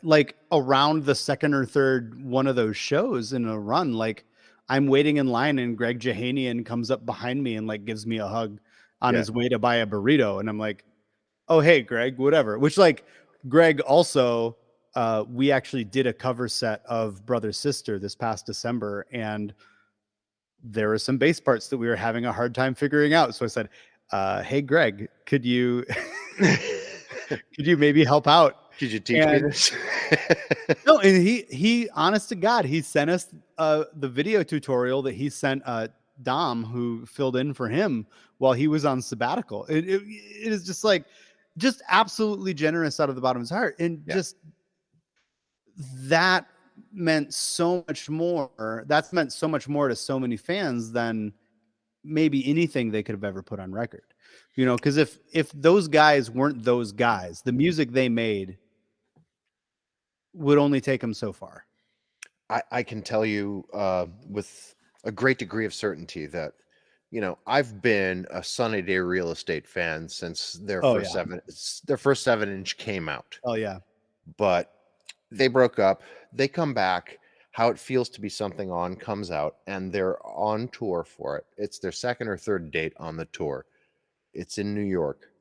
like around the second or third one of those shows in a run, like I'm waiting in line and Greg Jahanian comes up behind me and like gives me a hug on his way to buy a burrito. And I'm like, oh, hey, Greg, whatever. Which like Greg also, we actually did a cover set of Brother Sister this past December, and there were some bass parts that we were having a hard time figuring out. So I said, hey, Greg, could you maybe help out? Could you teach me this? No, and he, honest to God, he sent us the video tutorial that he sent Dom, who filled in for him while he was on sabbatical. It is just like, just absolutely generous out of the bottom of his heart. And just that meant so much more. That's meant so much more to so many fans than maybe anything they could have ever put on record. Because if those guys weren't those guys, the music they made would only take them so far. I can tell you with a great degree of certainty that, I've been a Sunny Day Real Estate fan since their first 7-inch came out. Oh yeah. But they broke up, they come back, How It Feels to Be Something On comes out, and they're on tour for it. It's their second or third date on the tour. It's in New York.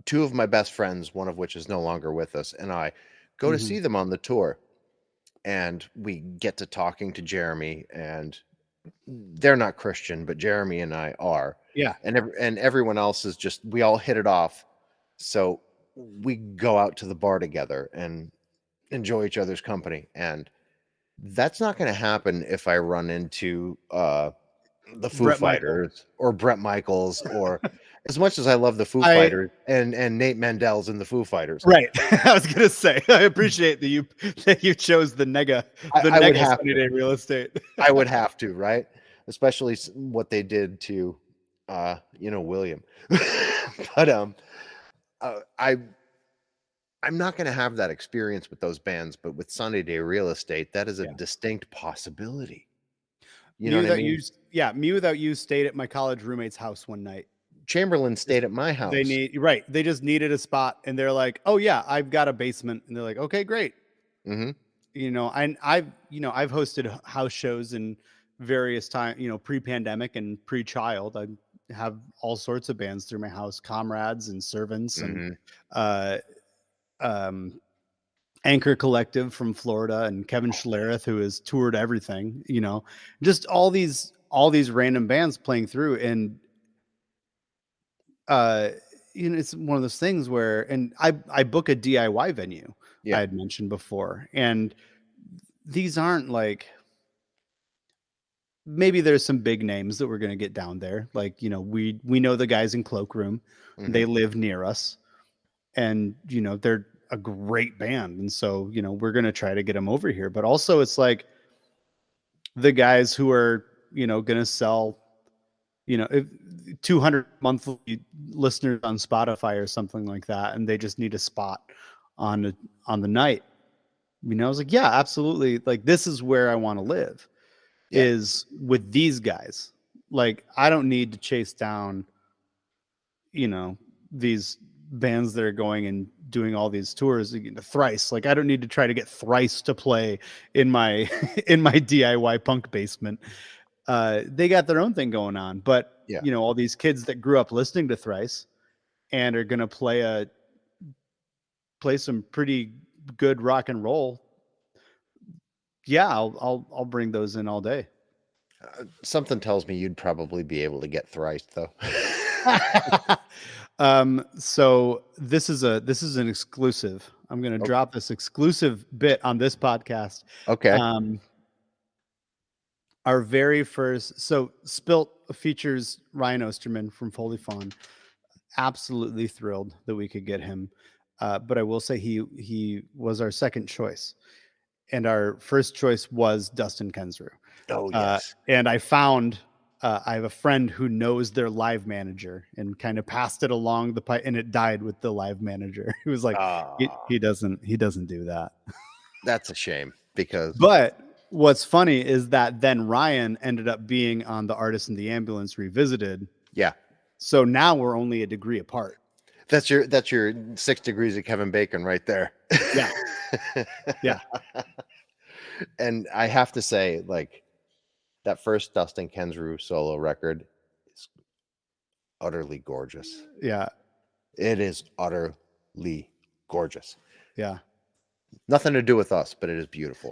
2 of my best friends, one of which is no longer with us, and I go to see them on the tour. And we get to talking to Jeremy, and they're not Christian, but Jeremy and I are. Yeah. And everyone else is just, we all hit it off. So we go out to the bar together and enjoy each other's company. And that's not going to happen if I run into the Foo Fighters or Bret Michaels, or as much as I love the Foo Fighters and Nate Mendel's in the Foo Fighters. Right. I was going to say, I appreciate that you chose the nega Sunny Day Real Estate. I would have to, right? Especially what they did to, William. But I'm not going to have that experience with those bands, but with Sunny Day Real Estate, that is a distinct possibility. You know what I mean? Me Without You stayed at my college roommate's house one night. Chamberlain stayed at my house. They just needed a spot, and they're like, "Oh yeah, I've got a basement," and they're like, "Okay, great." Mm-hmm. I've hosted house shows in various times, pre-pandemic and pre-child. I have all sorts of bands through my house, Comrades and Servants, and Anchor Collective from Florida, and Kevin Schlereth, who has toured everything. Just all these random bands playing through, and it's one of those things where, and I book a DIY venue. I Yeah. had mentioned before, and these aren't like, maybe there's some big names that we're going to get down there. Like, we know the guys in Cloakroom, Mhm. they live near us, and they're a great band, and so we're going to try to get them over here. But also, it's like the guys who are going to sell if 200 monthly listeners on Spotify or something like that, and they just need a spot on the night. I was like, yeah, absolutely. Like, this is where I want to live, Yeah. is with these guys. Like, I don't need to chase down, these bands that are going and doing all these tours. Thrice. Like, I don't need to try to get Thrice to play in my in my DIY punk basement. They got their own thing going on, but Yeah. all these kids that grew up listening to Thrice and are going to play some pretty good rock and roll. Yeah, I'll bring those in all day. Something tells me you'd probably be able to get Thrice though. So this is an exclusive. I'm going to drop this exclusive bit on this podcast. Okay. Our very first, so Spilt features Ryan Osterman from Foley Fawn. Absolutely thrilled that we could get him. But I will say he was our second choice, and our first choice was Dustin Kensrew. Oh yes. And I found I have a friend who knows their live manager and kind of passed it along the pipe, and it died with the live manager. He was like, he doesn't do that. That's a shame, because But what's funny is that then Ryan ended up being on the Artist in the Ambulance Revisited. yeah, So now we're only a degree apart. that's your 6 degrees of Kevin Bacon right there. Yeah. Yeah. And I have to say, like, that first Dustin Kensrew solo record is utterly gorgeous. Yeah. It is utterly gorgeous. Yeah. Nothing to do with us, but it is beautiful.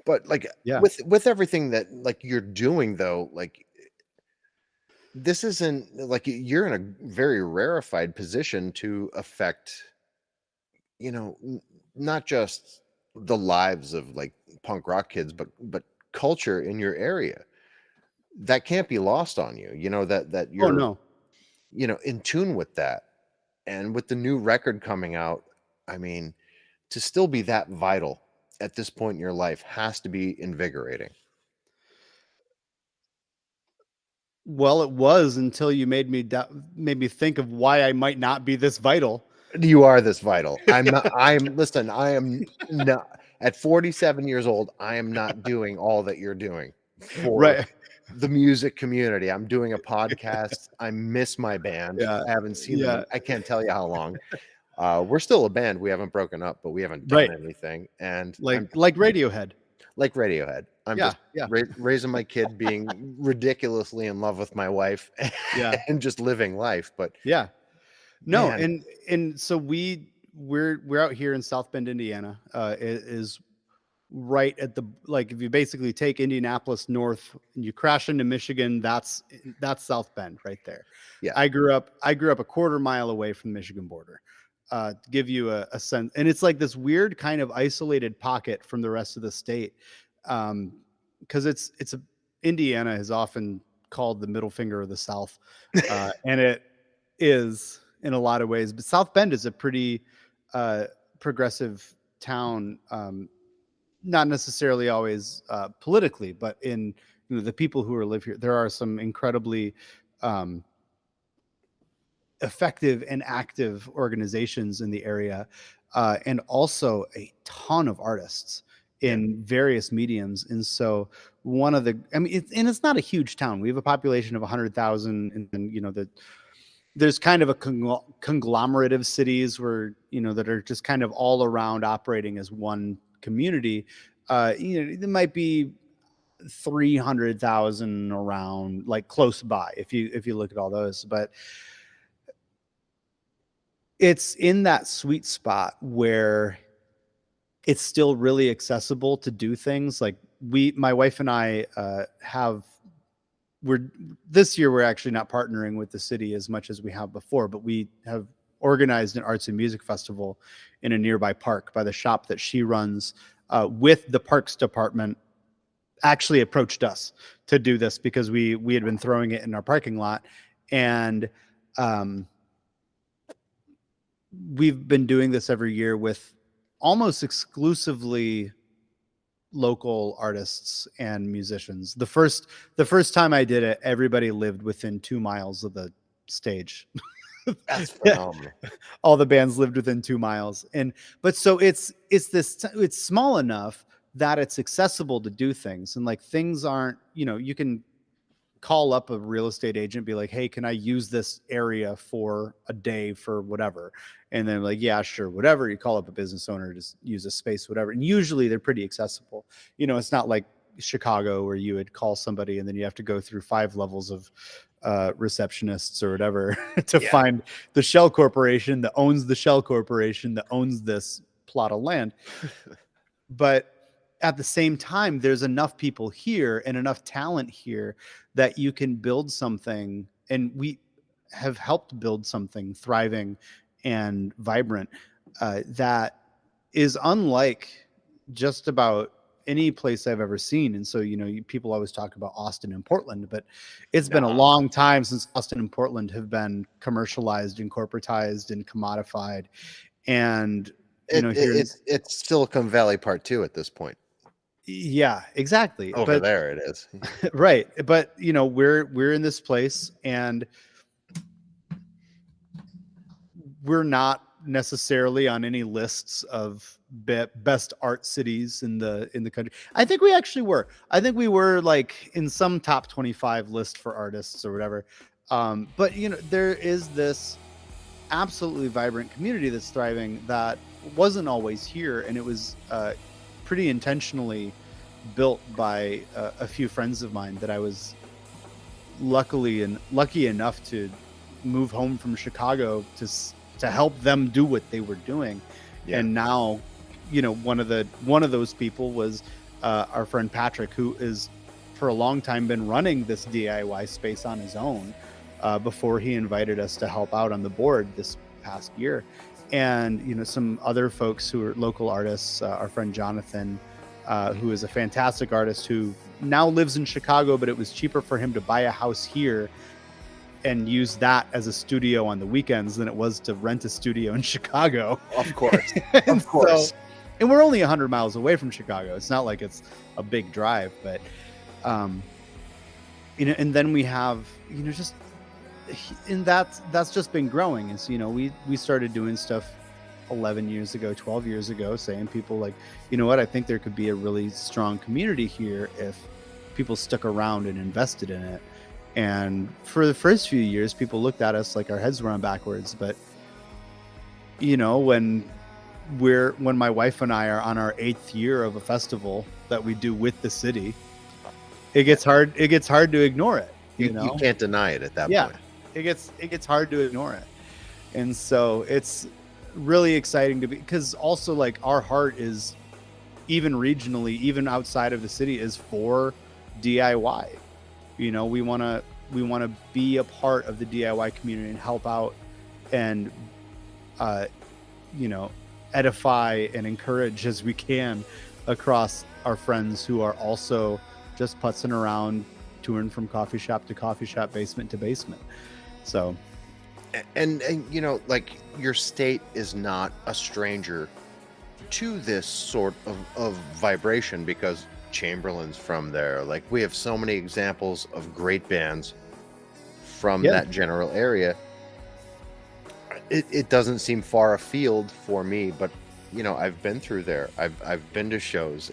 But like, Yeah. with everything that like you're doing though, like, this isn't like, you're in a very rarefied position to affect, not just the lives of like punk rock kids, but culture in your area. That can't be lost on you. That you're, Oh no. in tune with that. And with the new record coming out, I mean, to still be that vital at this point in your life has to be invigorating. Well, it was until you made me think of why I might not be this vital. You are this vital. I'm not. Listen, I am not. At 47 years old, I am not doing all that you're doing for the music community. I'm doing a podcast. I miss my band. Yeah. I haven't seen Yeah. them. I can't tell you how long. We're still a band. We haven't broken up, but we haven't done anything. And like Radiohead. Like Radiohead. I'm just Yeah. raising my kid, being ridiculously in love with my wife, and just living life. But yeah, no, man. and so we're out here in South Bend, Indiana. It is right at the, like, if you basically take Indianapolis north and you crash into Michigan, that's South Bend right there. Yeah. I grew up a quarter mile away from the Michigan border. To give you a sense, and it's like this weird kind of isolated pocket from the rest of the state, because it's Indiana is often called the middle finger of the South, and it is in a lot of ways. But South Bend is a pretty progressive town, not necessarily always politically, but in the people who live here. There are some incredibly effective and active organizations in the area, and also a ton of artists in various mediums. And so it's not a huge town. We have a population of 100,000, and there's kind of a conglomerate of cities where, that are just kind of all around operating as one community. There might be 300,000 around, like, close by, if you look at all those, but it's in that sweet spot where it's still really accessible to do things. Like, my wife and I have this year we're actually not partnering with the city as much as we have before, but we have organized an arts and music festival in a nearby park by the shop that she runs, with the parks department actually approached us to do this because we had been throwing it in our parking lot, and we've been doing this every year with almost exclusively local artists and musicians. The first time I did it, everybody lived within 2 miles of the stage. That's phenomenal. All the bands lived within 2 miles. But so it's small enough that it's accessible to do things. And like, things aren't, you can call up a real estate agent, be like, hey, can I use this area for a day for whatever? And then like, yeah, sure, whatever. You call up a business owner to use a space, whatever. And usually they're pretty accessible. It's not like Chicago where you would call somebody and then you have to go through 5 levels of receptionists or whatever to find the shell corporation that owns the shell corporation that owns this plot of land. But at the same time, there's enough people here and enough talent here that you can build something, and we have helped build something thriving and vibrant that is unlike just about any place I've ever seen. And so, people always talk about Austin and Portland, but it's been a long time since Austin and Portland have been commercialized and corporatized and commodified. And it's Silicon Valley Part 2 at this point. Yeah, exactly. Over there it is. Right. But we're in this place, and we're not necessarily on any lists of best art cities in the country. I think we actually were. I think we were like in some top 25 list for artists or whatever. But there is this absolutely vibrant community that's thriving that wasn't always here, and it was pretty intentionally built by a few friends of mine that I was lucky enough to move home from Chicago to help them do what they were doing. Yeah. And now, one of those people was our friend Patrick, who is for a long time been running this DIY space on his own before he invited us to help out on the board this past year. And some other folks who are local artists, our friend Jonathan, who is a fantastic artist who now lives in Chicago, but it was cheaper for him to buy a house here and use that as a studio on the weekends than it was to rent a studio in Chicago. Of course. Of course. And we're only 100 miles away from Chicago. It's not like it's a big drive, but and then we have just, and that's just been growing. And so we started doing stuff 11 years ago, 12 years ago, saying people like, what, I think there could be a really strong community here if people stuck around and invested in it. And for the first few years, people looked at us like our heads were on backwards. But when my wife and I are on our 8th year of a festival that we do with the city, it gets hard to ignore it. You can't deny it at that point. It gets hard to ignore it. And so it's really exciting because also like our heart is, even regionally, even outside of the city, is for DIY. We want to be a part of the DIY community and help out and edify and encourage as we can across our friends who are also just putzing around, touring from coffee shop to coffee shop, basement to basement. So and like, your state is not a stranger to this sort of vibration, because Chamberlain's from there. Like, we have so many examples of great bands from that general area. It doesn't seem far afield for me, but I've been through there. I've been to shows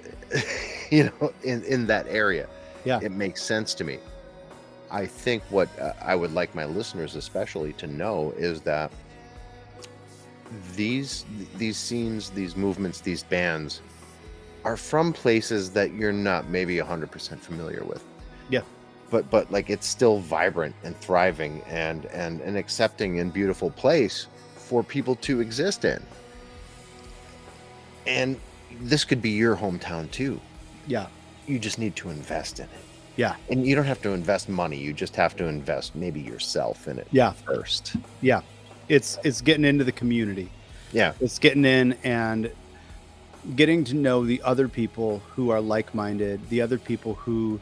in that area. Yeah, it makes sense to me. I think what I would like my listeners especially to know is that these scenes, these movements, these bands are from places that you're not maybe 100% familiar with. Yeah. But like, it's still vibrant and thriving and an accepting and beautiful place for people to exist in. And this could be your hometown too. Yeah. You just need to invest in it. Yeah. And you don't have to invest money. You just have to invest maybe yourself in it first. Yeah. It's getting into the community. Yeah. It's getting in and getting to know the other people who are like-minded, the other people who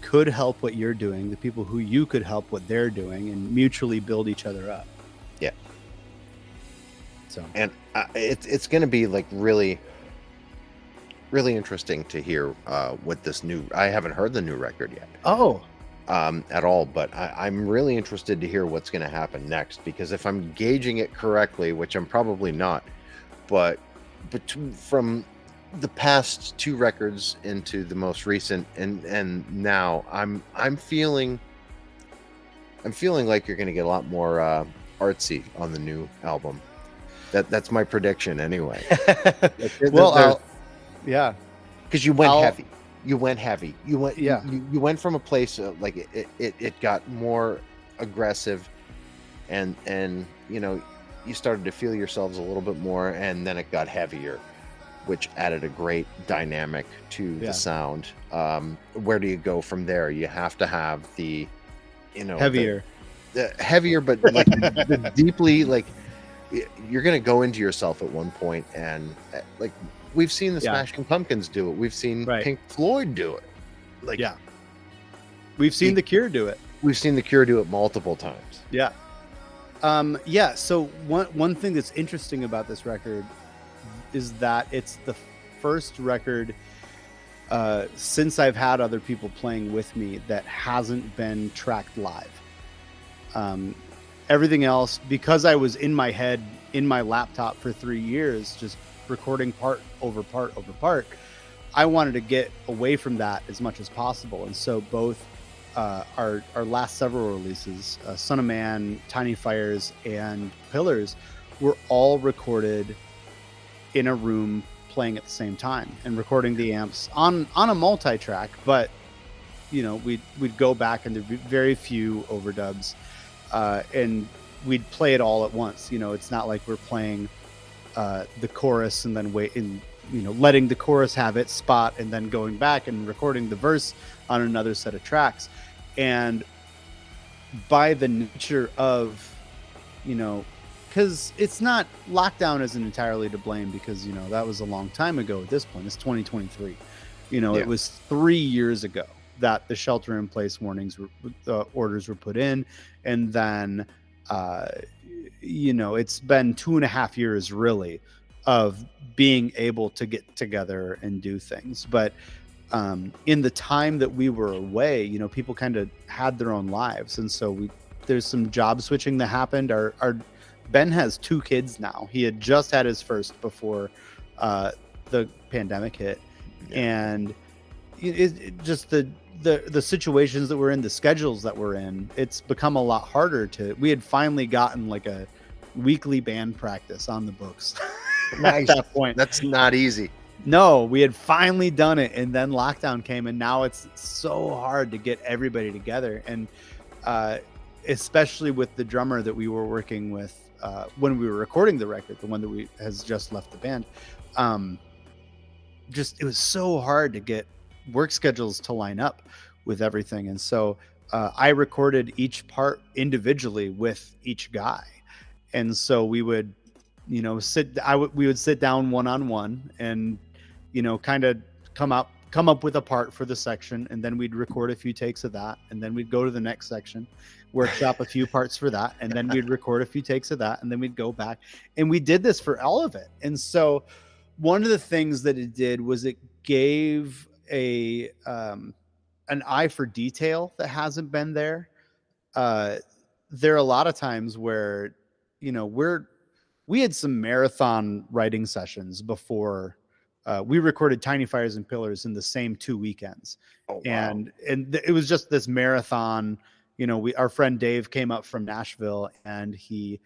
could help what you're doing, the people who you could help what they're doing, and mutually build each other up. Yeah. So, and it's going to be like really, really interesting to hear what this new. I haven't heard the new record yet. At all, but I'm really interested to hear what's going to happen next, because if I'm gauging it correctly, which I'm probably not, but from the past 2 records into the most recent and now I'm feeling like you're going to get a lot more artsy on the new album. That's my prediction anyway. Yeah, because you went heavy. You went heavy. You went. Yeah. You went from a place like it got more aggressive, and you know, you started to feel yourselves a little bit more, and then it got heavier, which added a great dynamic to the sound. Where do you go from there? You have to have the, you know, heavier, the heavier, but like the deeply, like you're gonna go into yourself at one point, and like. We've seen the Smashing Pumpkins do it. We've seen Pink Floyd do it. Like, we've seen The Cure do it. We've seen The Cure do it multiple times. Yeah. So one thing that's interesting about this record is that it's the first record since I've had other people playing with me that hasn't been tracked live. Everything else, because I was in my head, in my laptop for 3 years, just recording part over part over part, I wanted to get away from that as much as possible. And so both our last several releases, Son of Man, Tiny Fires, and Pillars, were all recorded in a room playing at the same time and recording the amps on a multi-track. But you know, we'd go back and there'd be very few overdubs, and we'd play it all at once. You know, it's not like we're playing the chorus and then letting the chorus have its spot and then going back and recording the verse on another set of tracks. And by the nature of, you know, because it's not, lockdown isn't entirely to blame, because, you know, that was a long time ago at this point. It's 2023. You know, it was 3 years ago that the shelter in place warnings orders were put in. And then, you know, it's been 2.5 years really of being able to get together and do things. But in the time that we were away, you know, people kind of had their own lives. And so there's some job switching that happened. Our Ben has 2 kids now. He had just had his first before the pandemic hit. And it just the situations that we're in, the schedules that we're in, it's become a lot harder we had finally gotten like a weekly band practice on the books. Nice. At that point. That's not easy. No, we had finally done it, and then lockdown came, and now it's so hard to get everybody together. And especially with the drummer that we were working with when we were recording the record, the one that has just left the band, it was so hard to get work schedules to line up with everything. And so I recorded each part individually with each guy. And so we would, you know, we would sit down one-on-one and, you know, kind of come up with a part for the section. And then we'd record a few takes of that. And then we'd go to the next section, workshop a few parts for that. And then we'd record a few takes of that. And then we'd go back, and we did this for all of it. And so one of the things that it did was it gave an eye for detail that hasn't been there. There are a lot of times where, you know, we had some marathon writing sessions before we recorded Tiny Fires and Pillars in the same 2 weekends. Oh, wow. And it was just this marathon. You know, our friend Dave came up from Nashville, and he,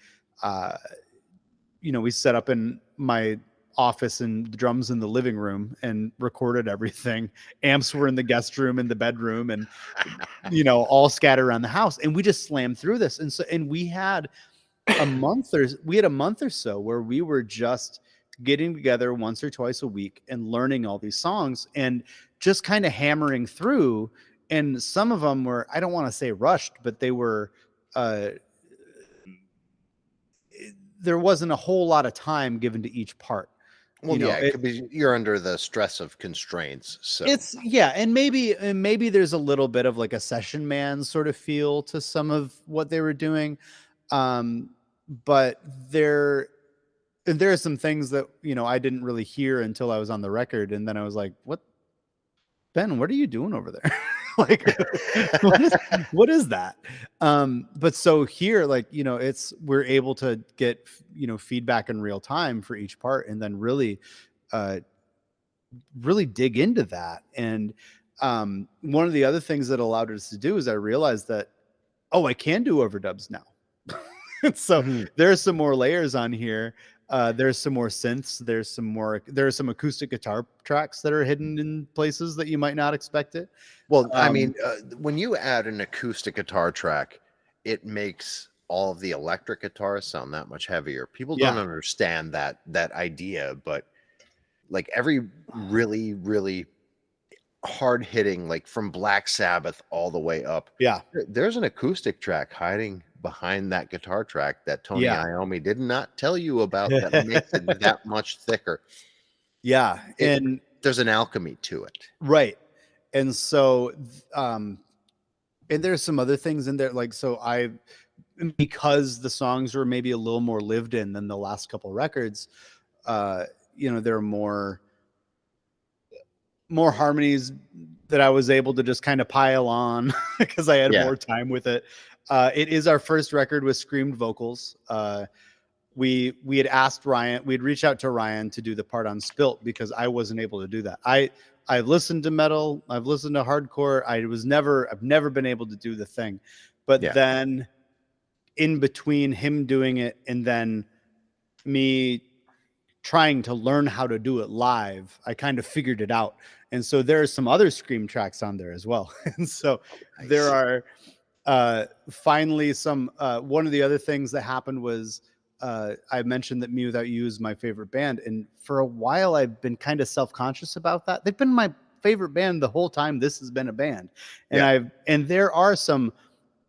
you know, we set up in my office and the drums in the living room and recorded everything. Amps were in the guest room, in the bedroom, and, you know, all scattered around the house. And we just slammed through this. And we had a month or so where we were just getting together once or twice a week and learning all these songs and just kind of hammering through and some of them were, I don't want to say rushed, but they were, there wasn't a whole lot of time given to each part. Well, yeah, it could be you're under the stress of constraints. So it's, yeah, and maybe there's a little bit of like a session man sort of feel to some of what they were doing, but there are some things that I didn't really hear until I was on the record, and then I was like, "What, Ben? What are you doing over there? Like, what is that?" But so here, like, we're able to get feedback in real time for each part, and then really dig into that. And one of the other things that allowed us to do is I realized that, I can do overdubs now. So there's some more layers on here. There's some more synths. There are some acoustic guitar tracks that are hidden in places that you might not expect it. Well, I mean, when you add an acoustic guitar track, it makes all of the electric guitars sound that much heavier. People don't understand that idea, but like every really, really hard hitting, like from Black Sabbath all the way up. Yeah. There's an acoustic track hiding behind that guitar track that Tony Iommi did not tell you about that makes it that much thicker. Yeah. And there's an alchemy to it. Right. And so, and there's some other things in there. Like, so because the songs were maybe a little more lived in than the last couple records, there are more harmonies that I was able to just kind of pile on because I had more time with it. It is our first record with screamed vocals. We had asked Ryan, we'd reached out to Ryan to do the part on Spilt because I wasn't able to do that. I've listened to metal, I've listened to hardcore. I've never been able to do the thing. But then in between him doing it and then me trying to learn how to do it live, I kind of figured it out. And so there are some other scream tracks on there as well. And so there are finally some, one of the other things that happened was I mentioned that Me Without You is my favorite band. And for a while, I've been kind of self-conscious about that. They've been my favorite band the whole time this has been a band. And and there are some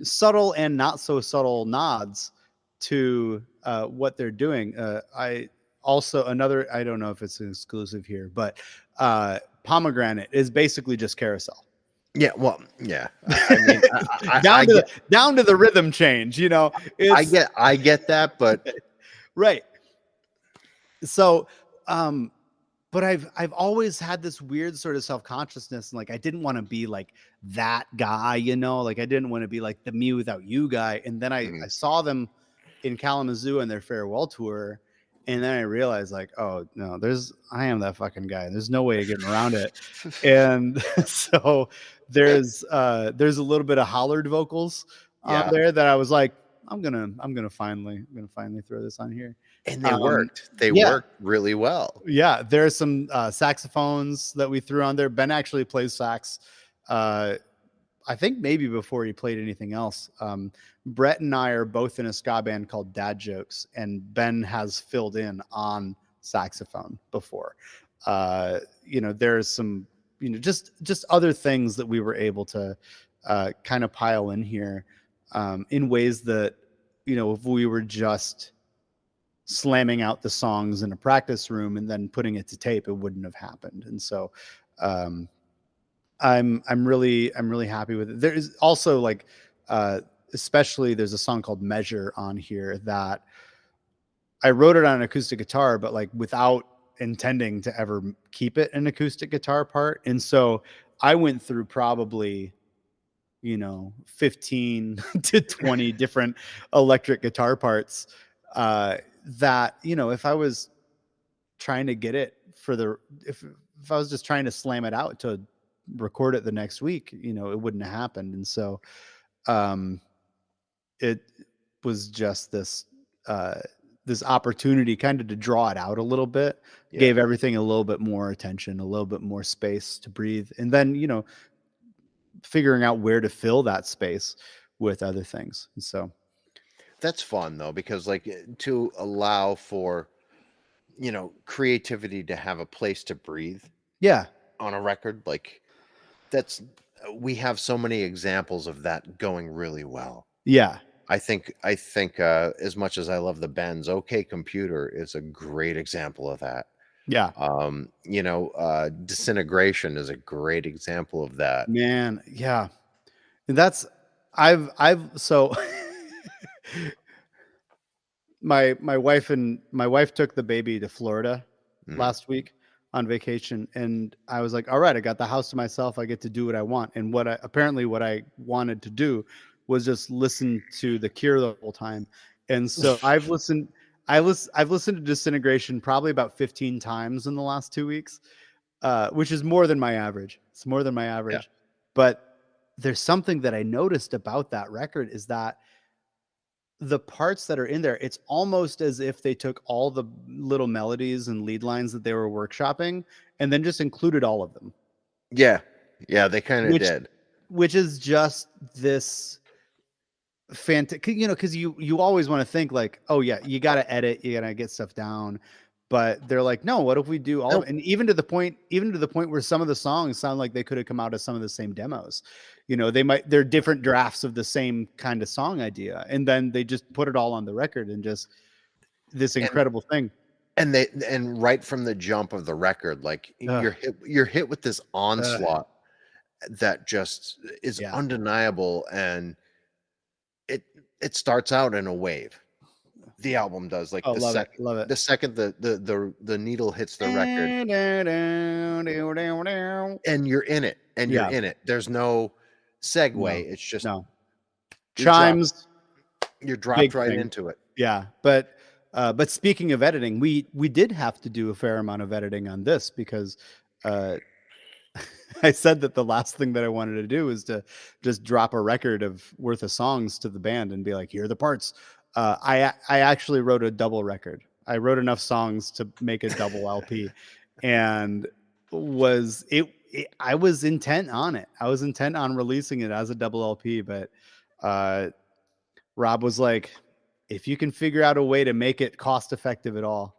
subtle and not so subtle nods to what they're doing. I don't know if it's an exclusive here, but Pomegranate is basically just Carousel. Yeah, well, yeah. I mean, down to the rhythm change, I get that, but right. So, but I've always had this weird sort of self-consciousness, and like I didn't want to be like that guy, like I didn't want to be like the Me Without You guy. And then I saw them in Kalamazoo on their farewell tour. And then I realized, like, oh no, I am that fucking guy. There's no way of getting around it. And so there's a little bit of hollered vocals on there that I was like, I'm gonna finally throw this on here. And they worked. They worked really well. Yeah, there's some saxophones that we threw on there. Ben actually plays sax. I think maybe before he played anything else. Brett and I are both in a ska band called Dad Jokes, and Ben has filled in on saxophone before. There's some, just other things that we were able to kind of pile in here in ways that, if we were just slamming out the songs in a practice room and then putting it to tape, it wouldn't have happened. And so I'm really happy with it. There is also like especially there's a song called Measure on here that I wrote it on an acoustic guitar, but like without intending to ever keep it an acoustic guitar part. And so I went through probably 15 to 20 different electric guitar parts that if I was trying to get it if I was just trying to slam it out to record it the next week, it wouldn't have happened. And so it was just this opportunity kind of to draw it out a little bit, gave everything a little bit more attention, a little bit more space to breathe, and then figuring out where to fill that space with other things. And so that's fun though, because like to allow for creativity to have a place to breathe on a record, like that's we have so many examples of that going really well. Yeah. I think as much as I love the Benz, OK Computer is a great example of that. Yeah. Disintegration is a great example of that. Man. Yeah. And that's, so my wife took the baby to Florida Mhm. last week on vacation, and I was like, all right, I got the house to myself. I get to do what I want. And what I wanted to do was just listen to The Cure the whole time. And so I've listened to Disintegration probably about 15 times in the last 2 weeks, which is more than my average. It's more than my average. But there's something that I noticed about that record is that the parts that are in there, it's almost as if they took all the little melodies and lead lines that they were workshopping and then just included all of them. Yeah. Yeah, they kind of Which did. which is just this fantastic, because you always want to think like, oh yeah, you got to edit, you got to get stuff down, but they're like, no, what if we do all of it? And even to the point where some of the songs sound like they could have come out as some of the same demos. They're different drafts of the same kind of song idea, and then they just put it all on the record and just this incredible thing. And right from the jump of the record, like you're hit with this onslaught that just is undeniable, and it starts out in a wave. The album does, like love it. The second the needle hits the record, and you're in it, There's no segue. No. It's just chimes. You're dropped right into it. Yeah, but speaking of editing, we did have to do a fair amount of editing on this because I said that the last thing that I wanted to do is to just drop a record worth of songs to the band and be like, here are the parts. I actually wrote a double record. I wrote enough songs to make a double LP, and I was intent on it. I was intent on releasing it as a double LP, but Rob was like, if you can figure out a way to make it cost effective at all.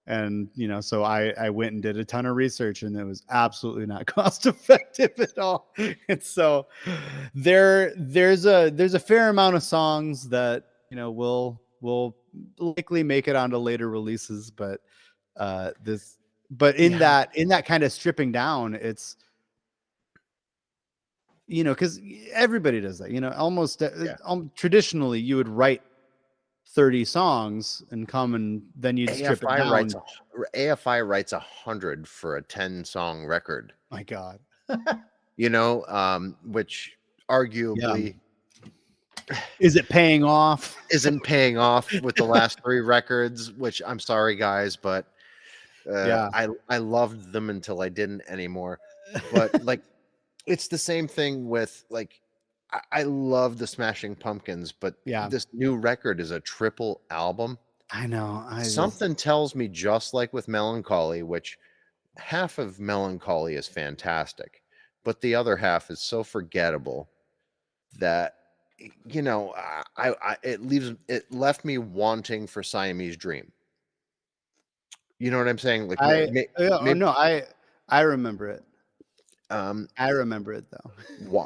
And, so I went and did a ton of research, and it was absolutely not cost effective at all. And so there's a fair amount of songs that, will likely make it onto later releases. But that kind of stripping down, it's, because everybody does that, almost traditionally you would write 30 songs and come, and then you'd strip it down. AFI writes 100 for a 10-song record. My God. Which arguably isn't paying off with the last 3 records, which I'm sorry guys, but I loved them until I didn't anymore. But like, it's the same thing with like, I love the Smashing Pumpkins, but this new record is a triple album. I know. Something tells me, just like with Melancholy, which half of Melancholy is fantastic, but the other half is so forgettable that it left me wanting for Siamese Dream. You know what I'm saying? Like I remember it. I remember it though.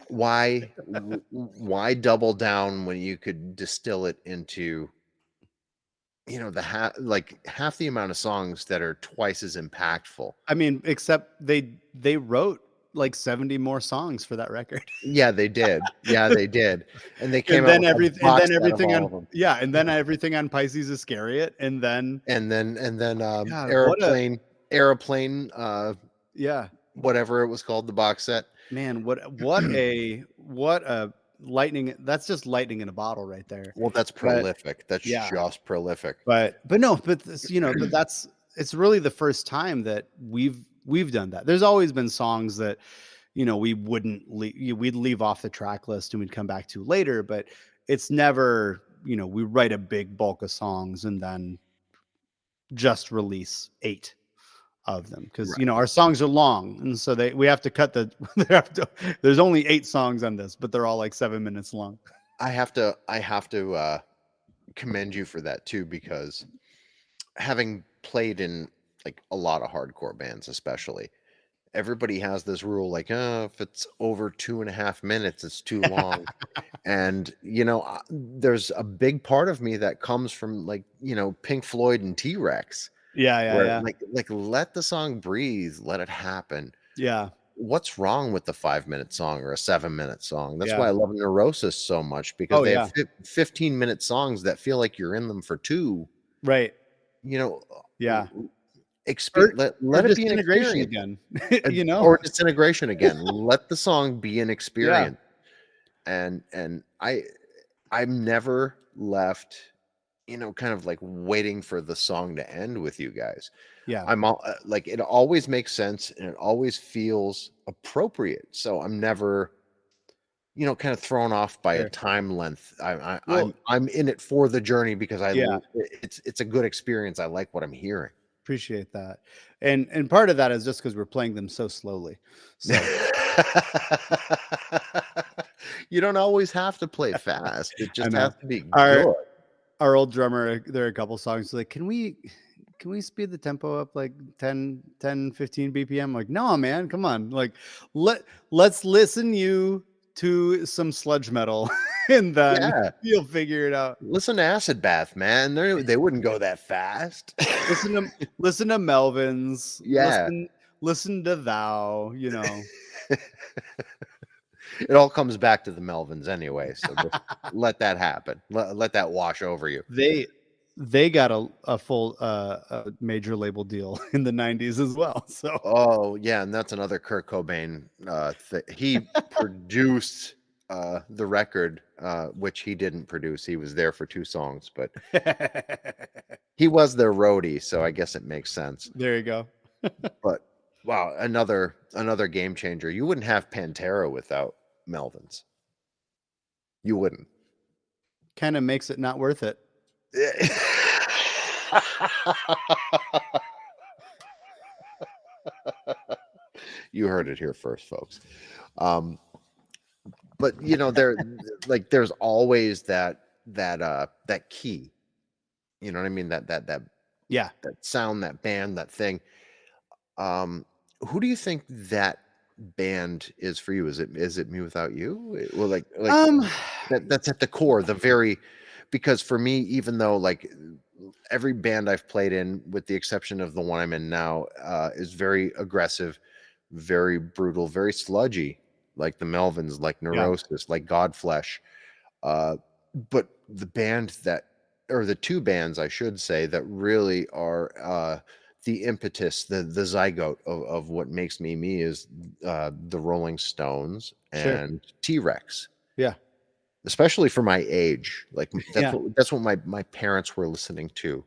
Why double down when you could distill it into half the amount of songs that are twice as impactful? I mean, except they wrote like 70 more songs for that record. Yeah, they did. And they came and out with everything on Pisces Iscariot, and then Aeroplane. Whatever it was called, the box set. Man, what a lightning! That's just lightning in a bottle right there. Well, that's prolific. That's just prolific. But it's really the first time that we've done that. There's always been songs that we'd leave off the track list and we'd come back to later, but it's never we write a big bulk of songs and then just release 8 of them because our songs are long, and so we have to cut there's only 8 songs on this, but they're all like 7 minutes long. I have to commend you for that too, because having played in like a lot of hardcore bands especially, everybody has this rule, like, if it's over 2.5 minutes, it's too long. And, there's a big part of me that comes from, like, Pink Floyd and T-Rex, where, Yeah. like, let the song breathe, let it happen. Yeah. What's wrong with the 5-minute song or a 7-minute song? That's why Yeah. I love Neurosis so much, because Oh, they yeah. have 15-minute songs that feel like you're in them for 2. Right. You know, Yeah. Or let it be an disintegration experience. again, Or disintegration again. Let the song be an Yeah. experience. And I'm never left, kind of like waiting for the song to end with you guys. Yeah. I'm all like, it always makes sense and it always feels appropriate. So I'm never, kind of thrown off by a Sure. time length. Well, I'm in it for the journey because yeah. it's a good experience. I like what I'm hearing. Appreciate that. And part of that is just because we're playing them so slowly. So You don't always have to play fast. It I just has know to be our good. our old drummer, there are a couple songs like, can we speed the tempo up like 15 BPM? Like, no, man, come on. Like, let's listen you to some sludge metal and then Yeah. you'll figure it out. Listen to Acid Bath, man. They wouldn't go that fast. Listen to Melvins. Yeah. Listen to Thou, It all comes back to the Melvins anyway, so just let that happen. Let that wash over you. They got a full a major label deal in the 90s as well. So Oh, yeah, and that's another Kurt Cobain he produced the record, which he didn't produce. He was there for 2 songs, but he was their roadie, so I guess it makes sense. there you go. But wow, another game changer. You wouldn't have Pantera without Melvins. You wouldn't. Kind of makes it not worth it. You heard it here first, folks. But there, like, there's always that key. You know what I mean? That Yeah. sound, that band, that thing. Who do you think that band is for you? Is it Me Without You? Well, like that's at the core, because for me, even though like every band I've played in, with the exception of the one I'm in now, is very aggressive, very brutal, very sludgy, like the Melvins, like Neurosis, like Godflesh. But the the 2 bands, I should say, that really are the impetus, the zygote of what makes me me, is the Rolling Stones and T-Rex. Yeah. Especially for my age, like Yeah. that's what my parents were listening to,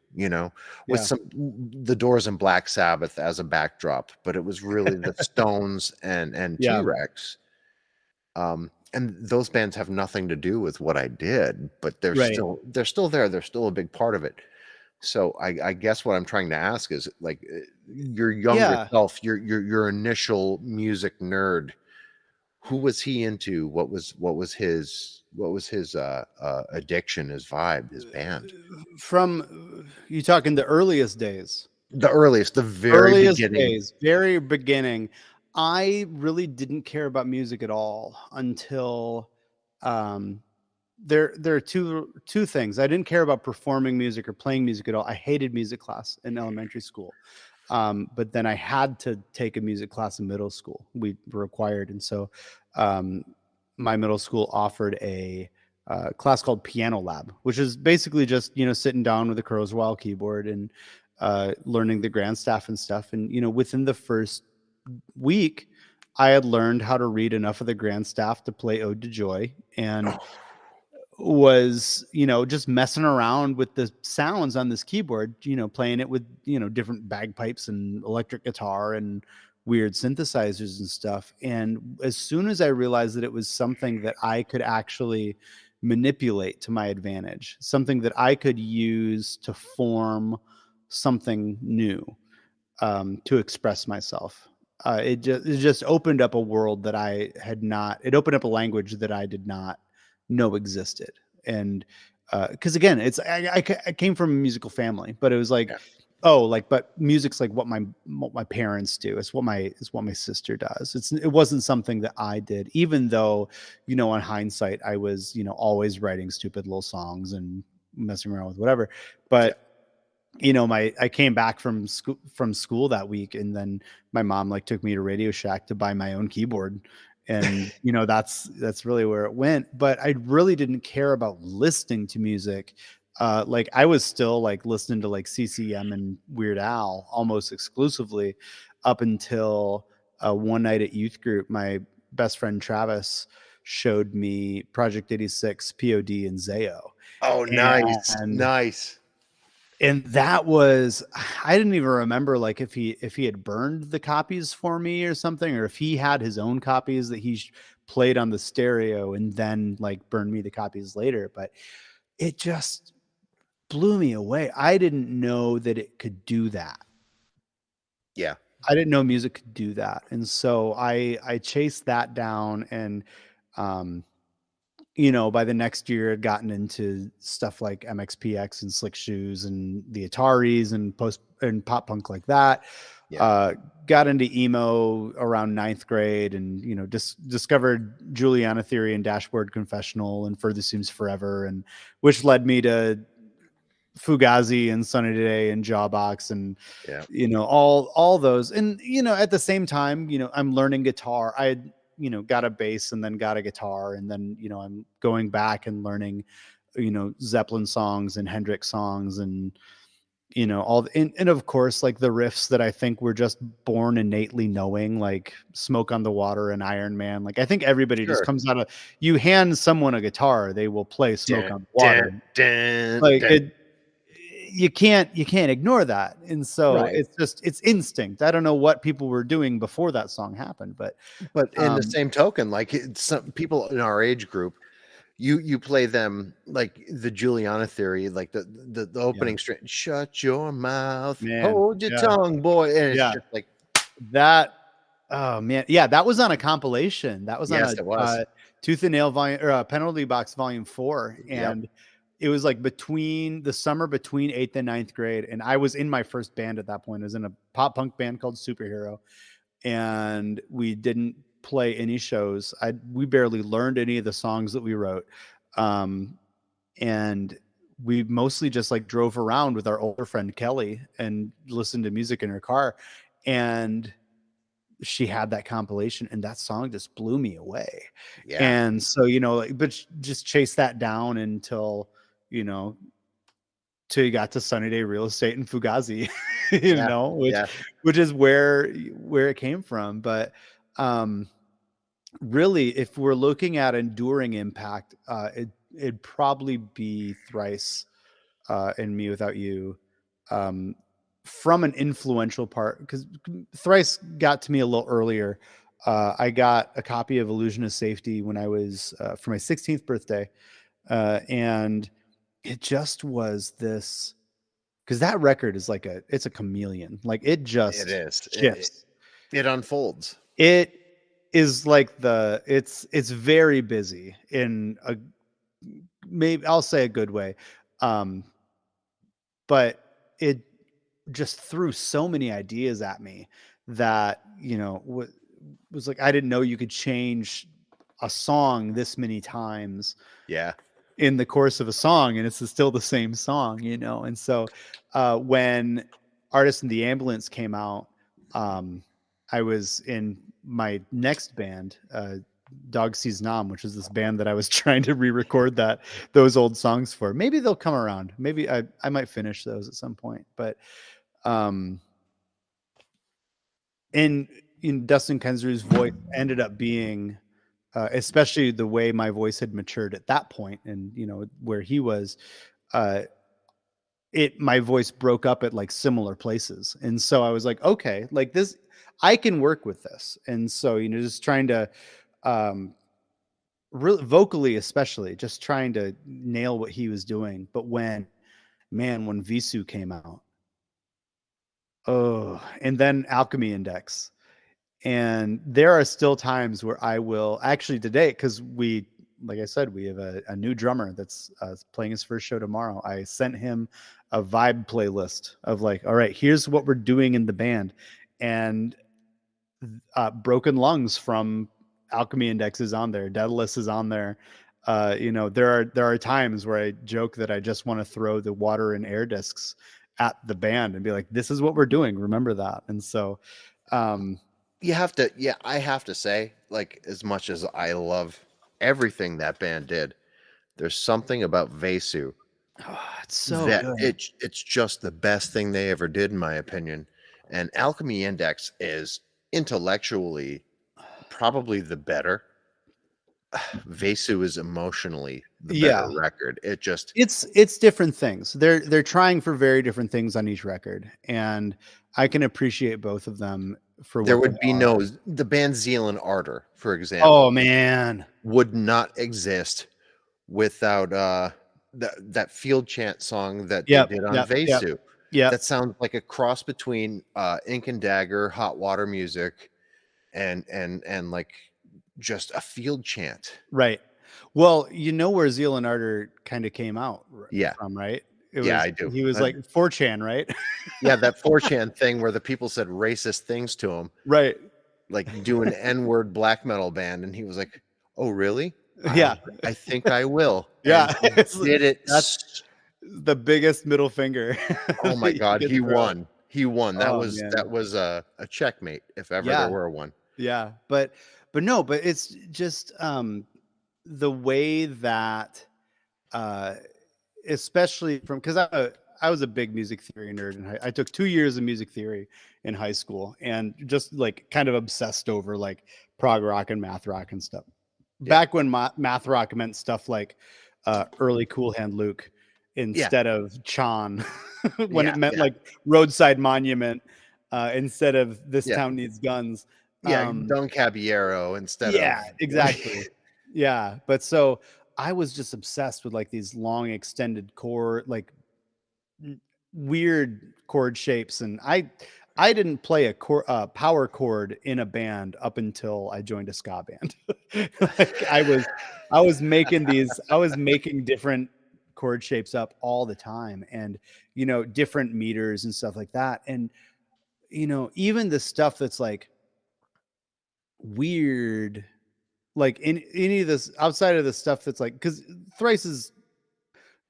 with the Doors and Black Sabbath as a backdrop, but it was really the Stones and T-Rex. And those bands have nothing to do with what I did, but they're still there. They're still a big part of it. So I guess what I'm trying to ask is, like, your younger self, your initial music nerd, who was he into? What was his addiction, his vibe, his band? From you talking the earliest days? The very beginning. Very beginning. I really didn't care about music at all until there are two things. I didn't care about performing music or playing music at all. I hated music class in elementary school. But then I had to take a music class in middle school. We were required. And so my middle school offered a class called Piano Lab, which is basically just, sitting down with a Kurzweil keyboard and learning the grand staff and stuff. And, within the first week, I had learned how to read enough of the grand staff to play Ode to Joy, and was, just messing around with the sounds on this keyboard, playing it with, different bagpipes and electric guitar and weird synthesizers and stuff. And as soon as I realized that it was something that I could actually manipulate to my advantage, something that I could use to form something new, to express myself, it just opened up a world that it opened up a language that I did not know existed. And because again, I came from a musical family, but it was like Oh, like, but music's like what my parents do. It's what my sister does. It wasn't something that I did, even though, you know, on hindsight, I was, you know, always writing stupid little songs and messing around with whatever. Yeah. But you know, I came back from school that week, and then my mom like took me to Radio Shack to buy my own keyboard, and you know, that's really where it went. But I really didn't care about listening to music. Like I was still like listening to like CCM and Weird Al almost exclusively up until one night at youth group, my best friend Travis showed me Project 86, POD, and Zayo. Oh, nice, nice. And that was, I didn't even remember like if he had burned the copies for me or something, or if he had his own copies that he played on the stereo and then like burned me the copies later. But it just blew me away. I didn't know that it could do that. Yeah. I didn't know music could do that. And so I chased that down, and you know, by the next year, I'd gotten into stuff like MXPX and Slick Shoes and the Ataris and pop punk like that. Yeah. Got into emo around 9th grade, and you know, discovered Juliana Theory and Dashboard Confessional and Further Seems Forever, and which led me to Fugazi and Sunny Day and Jawbox and Yeah. you know, all those. And you know, at the same time, you know, I'm learning guitar. I had, you know, got a bass and then got a guitar, and then you know, I'm going back and learning, you know, Zeppelin songs and Hendrix songs, and you know, and of course like the riffs that I think we're just born innately knowing, like Smoke on the Water and Iron Man. Like I think everybody just Sure. comes out of, you hand someone a guitar, they will play Smoke on the Water. Like it, you can't ignore that. And so right. it's instinct. I don't know what people were doing before that song happened, but in the same token, like some people in our age group, you play them like the Juliana Theory, like the opening string, shut your mouth, Man, hold your tongue, boy. And it's just like that. Oh man. Yeah. That was on a compilation. That was on yes, it was. Tooth and Nail volume, or Penalty Box volume 4. Yep. And it was like between the summer between 8th and 9th grade. And I was in my first band at that point. I was in a pop punk band called Superhero, and we didn't play any shows. We barely learned any of the songs that we wrote. And we mostly just like drove around with our older friend Kelly and listened to music in her car. And she had that compilation, and that song just blew me away. Yeah. And so, you know, like, but just chase that down until, you know, till you got to Sunny Day Real Estate and Fugazi, you know, which is where it came from. But really, if we're looking at enduring impact, it'd probably be Thrice and Me Without You, from an influential part, because Thrice got to me a little earlier. I got a copy of Illusion of Safety when I was for my 16th birthday, and it just was this, because that record is like it's a chameleon. Like it is shifts. It unfolds. It is like it's very busy in a, maybe I'll say a good way. But it just threw so many ideas at me that, you know, was like, I didn't know you could change a song this many times in the course of a song, and it's still the same song, you know? And so when Artist in the Ambulance came out, I was in my next band, Dog Sees Nam, which is this band that I was trying to re-record those old songs for. Maybe they'll come around. Maybe I might finish those at some point. But in Dustin Kensrue's voice ended up being, especially the way my voice had matured at that point, and you know where he was, my voice broke up at like similar places, and so I was like, okay, like this, I can work with this. And so, you know, just trying to really vocally, especially just trying to nail what he was doing. But when Visu came out, and then Alchemy Index, and there are still times where I will actually today, because we like I said, we have a new drummer that's playing his first show tomorrow. I sent him a vibe playlist of like, all right, here's what we're doing in the band, and Broken Lungs from Alchemy Index is on there. Daedalus is on there. There are times where I joke that I just want to throw the water and air discs at the band and be like, this is what we're doing. Remember that. And so, I have to say, like, as much as I love everything that band did, there's something about Vesu it's so that good. it's just the best thing they ever did, in my opinion. And Alchemy Index is intellectually probably the better. Vesu is emotionally the better record. It's different things. They're trying for very different things on each record, and I can appreciate both of them for what there would be are. the band Zeal and Ardor, for example. Oh man, would not exist without that field chant song that they did on Vesu. Yeah, that sounds like a cross between Ink and Dagger, Hot Water Music, and like just a field chant. Right. Well, you know where Zeal and Ardor kind of came out from, right? I do. He was like 4chan, right? Yeah, that 4chan thing where the people said racist things to him. Right. Like do an N-word black metal band, and he was like, "Oh, really? Yeah. I think I will." Yeah. Did it? That's the biggest middle finger. Oh my God, he won. He won. That was a checkmate, if ever there were one. Yeah, but it's just the way that especially from, because I was a big music theory nerd, and I took 2 years of music theory in high school, and just like kind of obsessed over like prog rock and math rock and stuff. Back when math rock meant stuff like early Cool Hand Luke instead of Chan, when it meant like Roadside Monument instead of This Town Needs Guns. Don Caballero instead of exactly. Yeah, but so I was just obsessed with like these long extended chord, like weird chord shapes, and I didn't play a power chord in a band up until I joined a ska band. Like I was making different chord shapes up all the time, and different meters and stuff like that, and even the stuff that's like weird, like in any of this outside of the stuff that's like, because Thrice has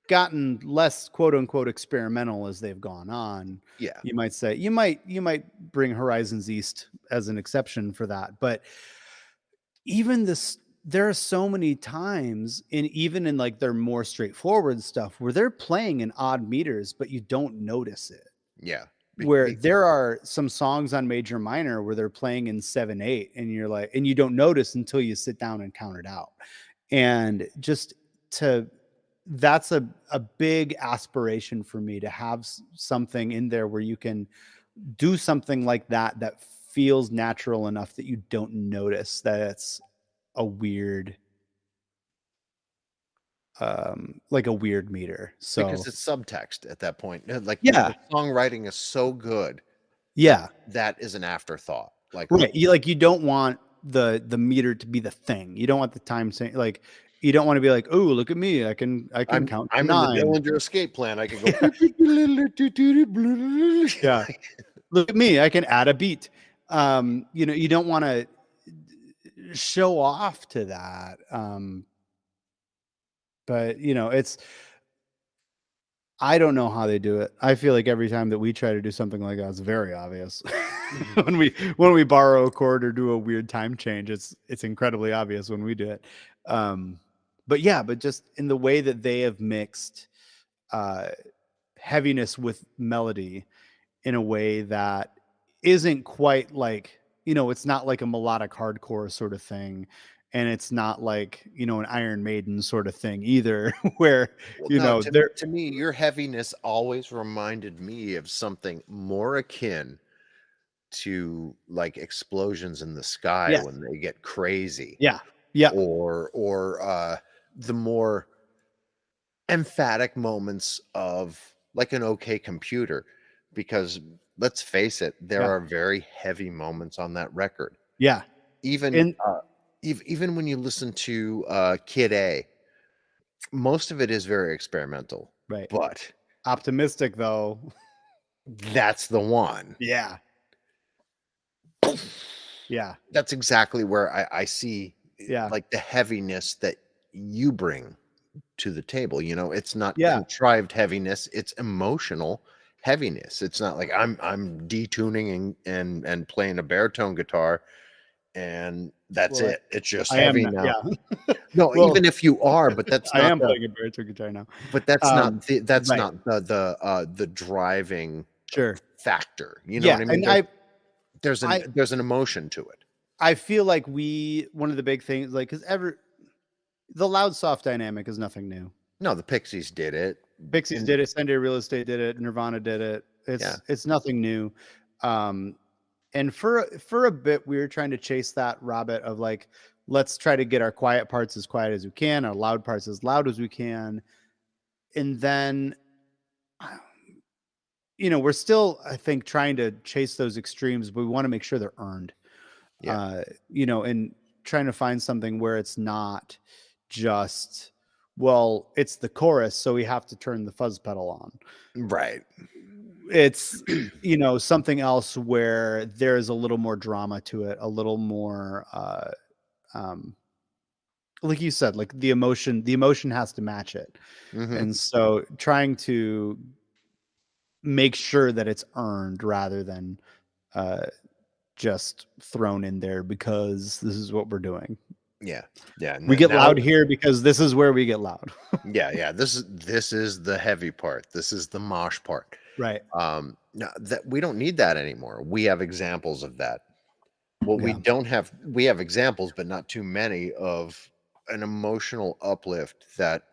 gotten less quote unquote experimental as they've gone on. Yeah, you might say, you might bring Horizons East as an exception for that, but even this, there are so many times even in like their more straightforward stuff where they're playing in odd meters, but you don't notice it. Yeah. Where there are some songs on Major Minor where they're playing in 7/8, and you're like, and you don't notice until you sit down and count it out. And that's a big aspiration for me, to have something in there where you can do something like that feels natural enough that you don't notice that it's a weird like a weird meter. So because it's subtext at that point, like the songwriting is so good, that is an afterthought. Like right, you don't want the meter to be the thing. You don't want the time saying, like, you don't want to be like, oh, look at me, I can count. I'm 9. In the Dillinger Escape Plan. I can go. Yeah, look at me, I can add a beat. You don't want to show off to that. But I don't know how they do it. I feel like every time that we try to do something like that, it's very obvious. when we borrow a chord or do a weird time change, it's incredibly obvious when we do it. But just in the way that they have mixed heaviness with melody in a way that isn't quite like, it's not like a melodic hardcore sort of thing. And it's not like, an Iron Maiden sort of thing either, where, to me, your heaviness always reminded me of something more akin to like explosions in the sky when they get crazy. Yeah. Or the more emphatic moments of like an OK Computer, because let's face it, there are very heavy moments on that record. Yeah. Even even when you listen to Kid A, most of it is very experimental. Right. But Optimistic though. that's the one. Yeah. Yeah. That's exactly where I see Yeah. like the heaviness that you bring to the table. You know, it's not Yeah. contrived heaviness, it's emotional heaviness. It's not like I'm detuning and playing a baritone guitar and that's Well, it. It's just I am heavy not, now. yeah. No, Well, even if you are, but that's I not am the playing a baritone guitar now. but that's not the that's right. not the driving Sure. factor. You know Yeah. what I mean? And There's an emotion to it. I feel like one of the big things, like, because the loud soft dynamic is nothing new. No, the Pixies did it. Pixies did it. Sunday Real Estate did it. Nirvana did it. It's nothing new. And for a bit, we were trying to chase that rabbit of like, let's try to get our quiet parts as quiet as we can, our loud parts as loud as we can. And then, we're still, I think, trying to chase those extremes, but we want to make sure they're earned. Yeah. And trying to find something where it's not just, well, it's the chorus, so we have to turn the fuzz pedal on. Right. It's, something else where there's a little more drama to it, a little more, like you said, like the emotion has to match it. Mhm. And so trying to make sure that it's earned rather than, just thrown in there because this is what we're doing. Yeah. Yeah. We get loud here because this is where we get loud. Yeah. This is the heavy part. This is the mosh part. Right. No, that we don't need that anymore. We have examples of that. What we don't have, we have examples, but not too many of an emotional uplift that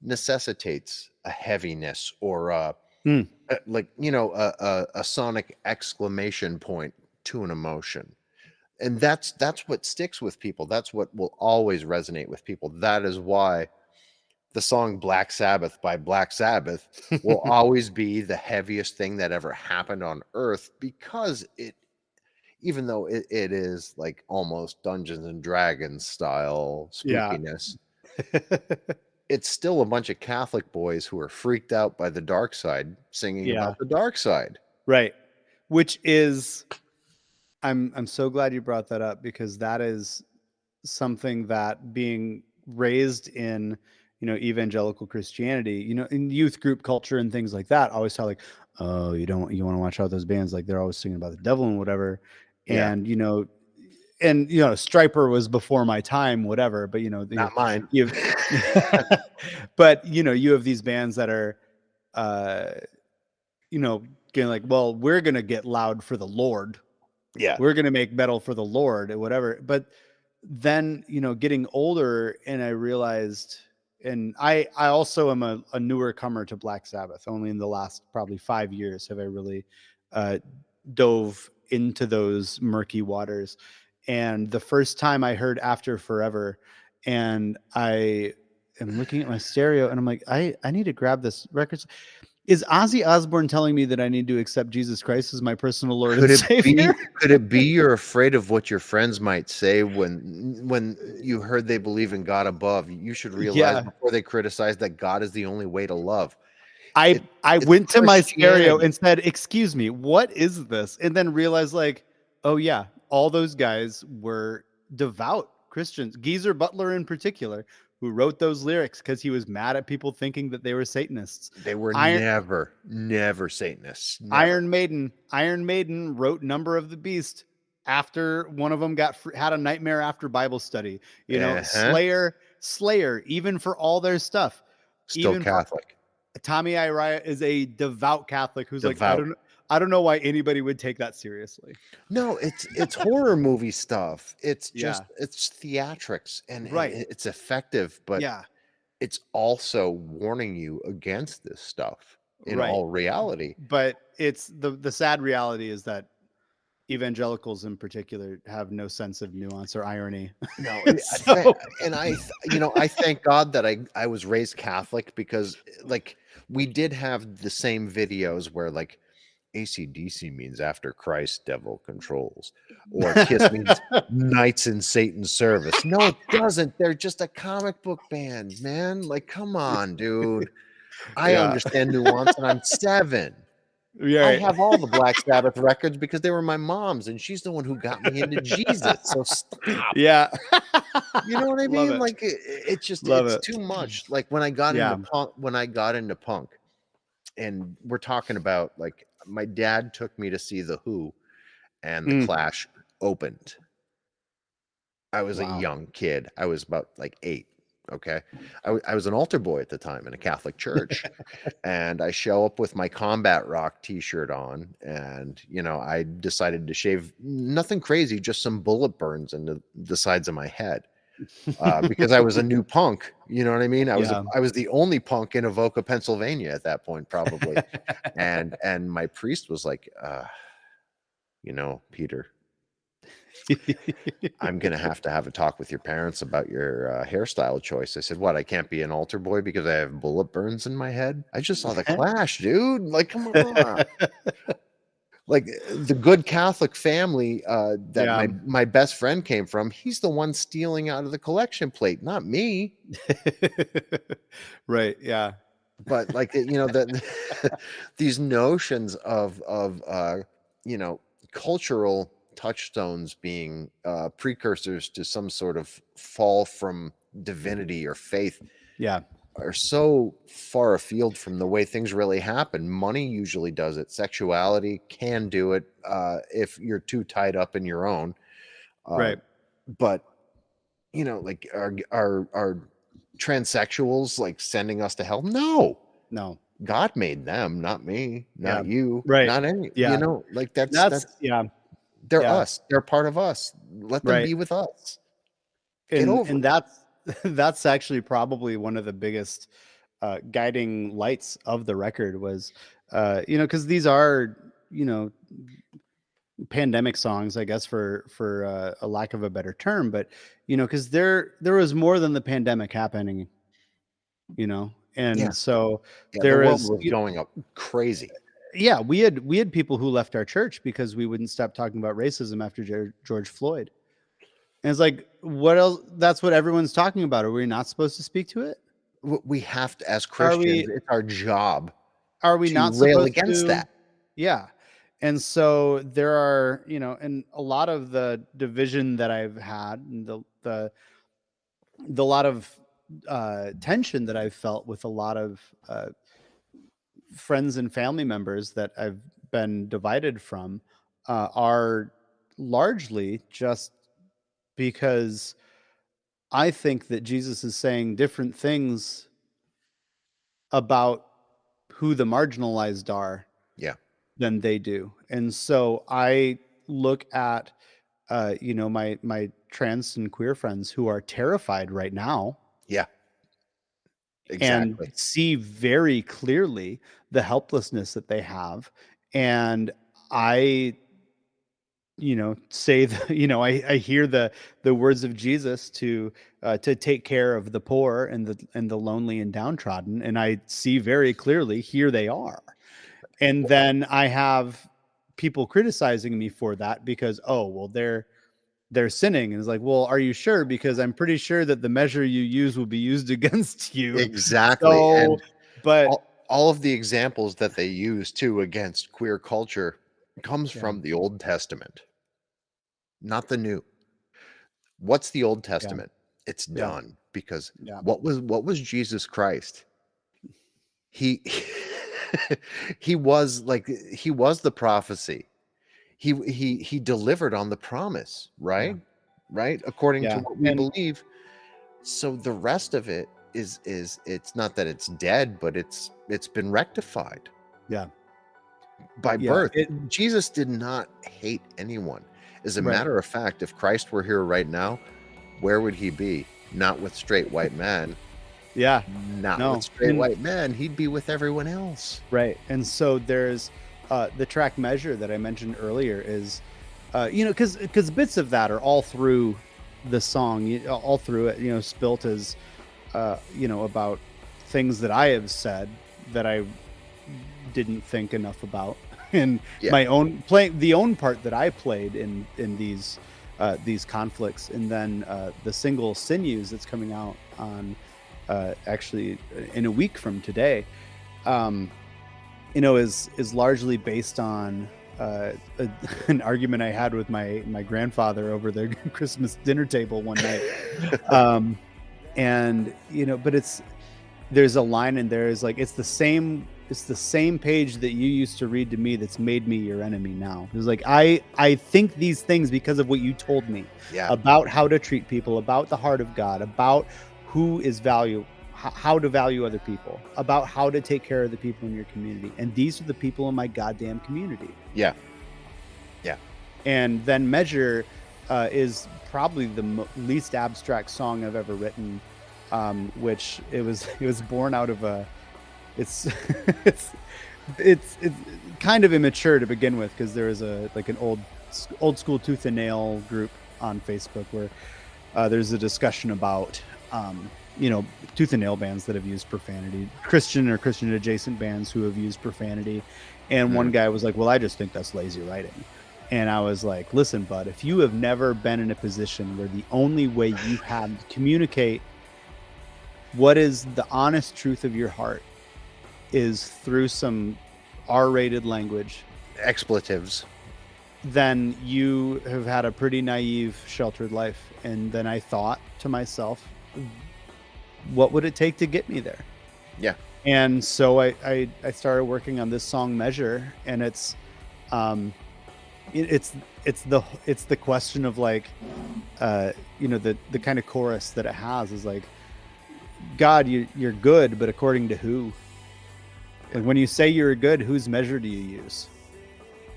necessitates a heaviness or a sonic exclamation point to an emotion. And that's what sticks with people. That's what will always resonate with people. That is why the song Black Sabbath by Black Sabbath will always be the heaviest thing that ever happened on earth, because even though it is like almost Dungeons and Dragons style spookiness, it's still a bunch of Catholic boys who are freaked out by the dark side singing about the dark side. Right. Which is, I'm so glad you brought that up, because that is something that, being raised in, evangelical Christianity, in youth group culture and things like that, I always tell like, oh, you want to watch out those bands, like they're always singing about the devil and whatever. Yeah. And Stryper was before my time, whatever, but not mine. But you have these bands that are getting like, well, we're gonna get loud for the Lord. Yeah. We're gonna make metal for the Lord or whatever. But then, getting older, and I realized, and I also am a newer comer to Black Sabbath. Only in the last probably 5 years have I really dove into those murky waters. And the first time I heard After Forever, and I am looking at my stereo and I'm like, I need to grab this record. Is Ozzy Osbourne telling me that I need to accept Jesus Christ as my personal Lord and Savior? Could it be you're afraid of what your friends might say when you heard they believe in God above? You should realize before they criticize that God is the only way to love. I went to my stereo and said, excuse me, what is this? And then realized, like, oh yeah, all those guys were devout Christians. Geezer Butler in particular, who wrote those lyrics because he was mad at people thinking that they were Satanists. They were never Satanists. Never. Iron Maiden wrote Number of the Beast after one of them had a nightmare after Bible study. Slayer, even for all their stuff, still even Catholic. Tommy Iraya is a devout Catholic who's like, I don't know why anybody would take that seriously. No, it's horror movie stuff. It's just it's theatrics, and it's effective, but it's also warning you against this stuff in all reality. But it's the sad reality is that evangelicals in particular have no sense of nuance or irony. No, I thank God that I was raised Catholic, because like we did have the same videos where like AC/DC means after Christ, devil controls, or KISS means knights in Satan's service. No, it doesn't. They're just a comic book band, man. Like, come on, dude. I understand nuance, and I'm 7. Yeah, I right. have all the Black Sabbath records because they were my mom's, and she's the one who got me into Jesus. So stop. Yeah. You know what I Love mean? it. Like it's just Love it's it. too much. Like when I got Yeah. into punk, and we're talking about, like, my dad took me to see The Who, and The Clash opened. I was a Wow. young kid. I was about like 8. Okay. I was an altar boy at the time in a Catholic church. And I show up with my Combat Rock t-shirt on, and I decided to shave nothing crazy, just some bullet burns into the sides of my head, because I was a new punk. You know what I mean? I was the only punk in Avoca, Pennsylvania at that point, probably. and my priest was like, Peter, I'm gonna have to have a talk with your parents about your hairstyle choice. I said, what? I can't be an altar boy because I have bullet burns in my head? I just saw The Clash, dude. Like, come on. Like, the good Catholic family that my best friend came from, he's the one stealing out of the collection plate, not me. Right. Yeah. But like, these notions of cultural touchstones being precursors to some sort of fall from divinity or faith are so far afield from the way things really happen. Money usually does it. Sexuality can do it if you're too tied up in your own. Right. But like, are transsexuals like sending us to hell? No. God made them, not me, not you, right? Not any. Like that's they're us. They're part of us. Let them be with us. And that's actually probably one of the biggest guiding lights of the record was, because these are, pandemic songs, I guess, for a lack of a better term, but because there was more than the pandemic happening, and so the world was going up crazy. Yeah, we had people who left our church because we wouldn't stop talking about racism after George Floyd. And it's like, what else? That's what everyone's talking about. Are we not supposed to speak to it? We have to, as Christians, it's our job. Are we not rail supposed against to? That? Yeah. And so there are, and a lot of the division that I've had, and the lot of tension that I've felt with a lot of friends and family members that I've been divided from are largely just because I think that Jesus is saying different things about who the marginalized are than they do. And so I look at my trans and queer friends who are terrified right now. Yeah. Exactly. And see very clearly the helplessness that they have. And I, say that, I hear the words of Jesus to take care of the poor and the lonely and downtrodden. And I see very clearly, here they are. And then I have people criticizing me for that because, they're sinning. And it's like, well, are you sure? Because I'm pretty sure that the measure you use will be used against you. Exactly. So, but all of the examples that they use too against queer culture comes from the Old Testament, not the New. What's the Old Testament? It's done because what was Jesus Christ? He he was the prophecy. He delivered on the promise, right? Right? According to what we believe. So the rest of it is it's not that it's dead, but it's been rectified. By birth. Jesus did not hate anyone. As a matter of fact, if Christ were here right now, where would he be? Not with straight white men. With straight white men. He'd be with everyone else. Right. And so there's the track Measure that I mentioned earlier is, because bits of that are all through the song, all through it, spilt as, about things that I have said that I didn't think enough about. and Yeah. my own playing the own part that I played in these conflicts, and then the single Sinews that's coming out on actually in a week from today, is largely based on an argument I had with my grandfather over the Christmas dinner table one night. And but there's a line in there is like, it's the same page that you used to read to me that's made me your enemy now. It's like, I think these things because of what you told me about how to treat people, about the heart of God, about who is how to value other people, about how to take care of the people in your community. And these are the people in my goddamn community. Yeah. And then Measure is probably the least abstract song I've ever written, which it was born out of it's kind of immature to begin with, because there is an old school tooth and nail group on Facebook where there's a discussion about tooth and nail bands that have used profanity, Christian or Christian adjacent bands who have used profanity. And one guy was like, well, I just think that's lazy writing. And I was like, listen, bud, if you have never been in a position where the only way you have to communicate what is the honest truth of your heart is through some R-rated language, expletives, then you have had a pretty naive, sheltered life. And then I thought to myself, what would it take to get me there? Yeah. And so I started working on this song Measure, and it's the question of like the kind of chorus that it has is like, God, you're good, but according to who? Like, when you say you're good, whose measure do you use?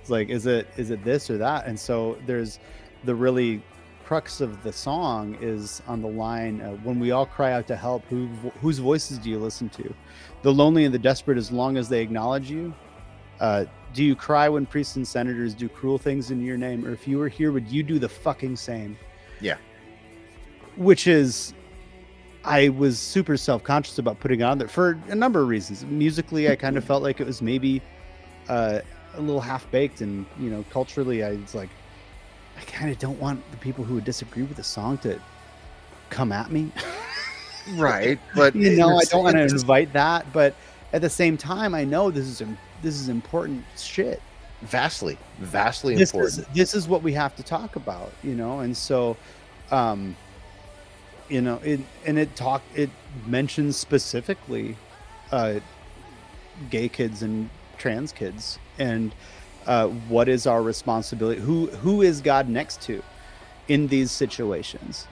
It's like, is it this or that? And so there's the really crux of the song is on the line, when we all cry out to help, whose voices do you listen to? The lonely and the desperate, as long as they acknowledge you. Do you cry when priests and senators do cruel things in your name? Or if you were here, would you do the fucking same? Yeah. Which is, I was super self-conscious about putting on there for a number of reasons. Musically, I kind of felt like it was maybe a little half-baked, and culturally, I was like, I kind of don't want the people who would disagree with the song to come at me. Right. But I don't want to invite that. But at the same time, I know this is important shit. Vastly important. This is what we have to talk about, and so, it mentions specifically gay kids and trans kids, and what is our responsibility? Who is God next to in these situations?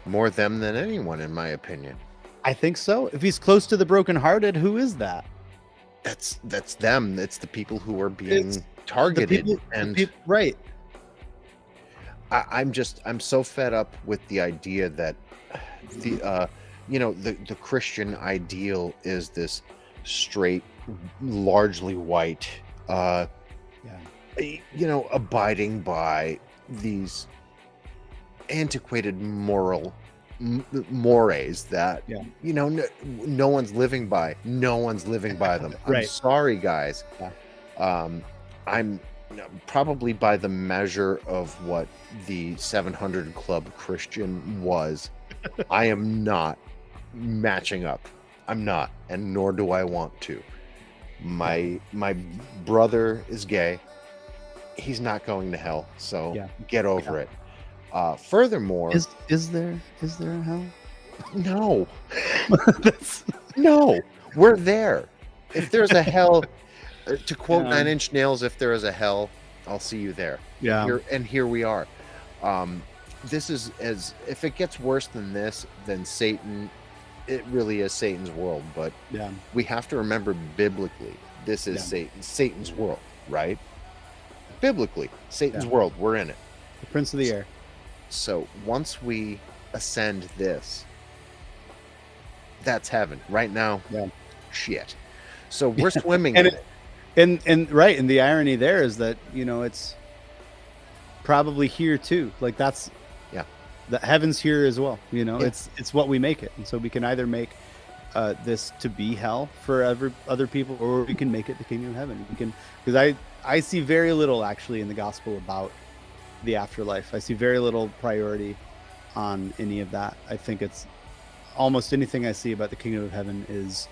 More them than anyone, in my opinion. I think so. If he's close to the brokenhearted, who is that? That's them. It's the people who are being targeted. Right. I'm so fed up with the idea that the Christian ideal is this straight, largely white, abiding by these antiquated mores that no one's living by. No one's living by them. Right. I'm sorry, guys. I'm probably by the measure of what the 700 Club Christian was. I am not matching up. I'm not, and nor do I want to. My brother is gay. He's not going to hell, so get over it. Furthermore, is there a hell? No. No, we're there. If there's a hell, to quote 9 Inch Nails, if there is a hell, I'll see you there. Yeah. Here we are. This is, if it gets worse than this, then Satan, it really is Satan's world. But we have to remember, biblically, this is Satan's world, right? Biblically, Satan's world. We're in it. The prince of the air. So once we ascend this, that's heaven. Right now, shit. So we're swimming in it. And right, and the irony there is that it's probably here too. Like that's the heaven's here as well. It's what we make it, and so we can either make this to be hell for other people, or we can make it the kingdom of heaven. We can, because I see very little actually in the gospel about the afterlife. I see very little priority on any of that. I think it's almost anything I see about the kingdom of heaven is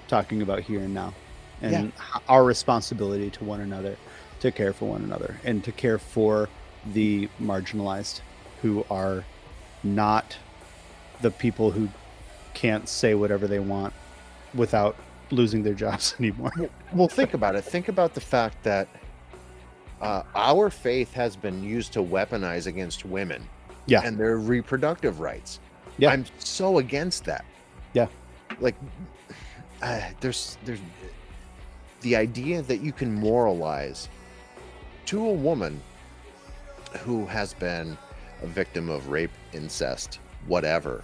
talking about here and now, and our responsibility to one another, to care for one another, and to care for the marginalized, who are not the people who can't say whatever they want without losing their jobs anymore. Well, think about it. Think about the fact that our faith has been used to weaponize against women and their reproductive rights. Yeah. I'm so against that. Yeah. Like, there's the idea that you can moralize to a woman who has been a victim of rape, incest, whatever.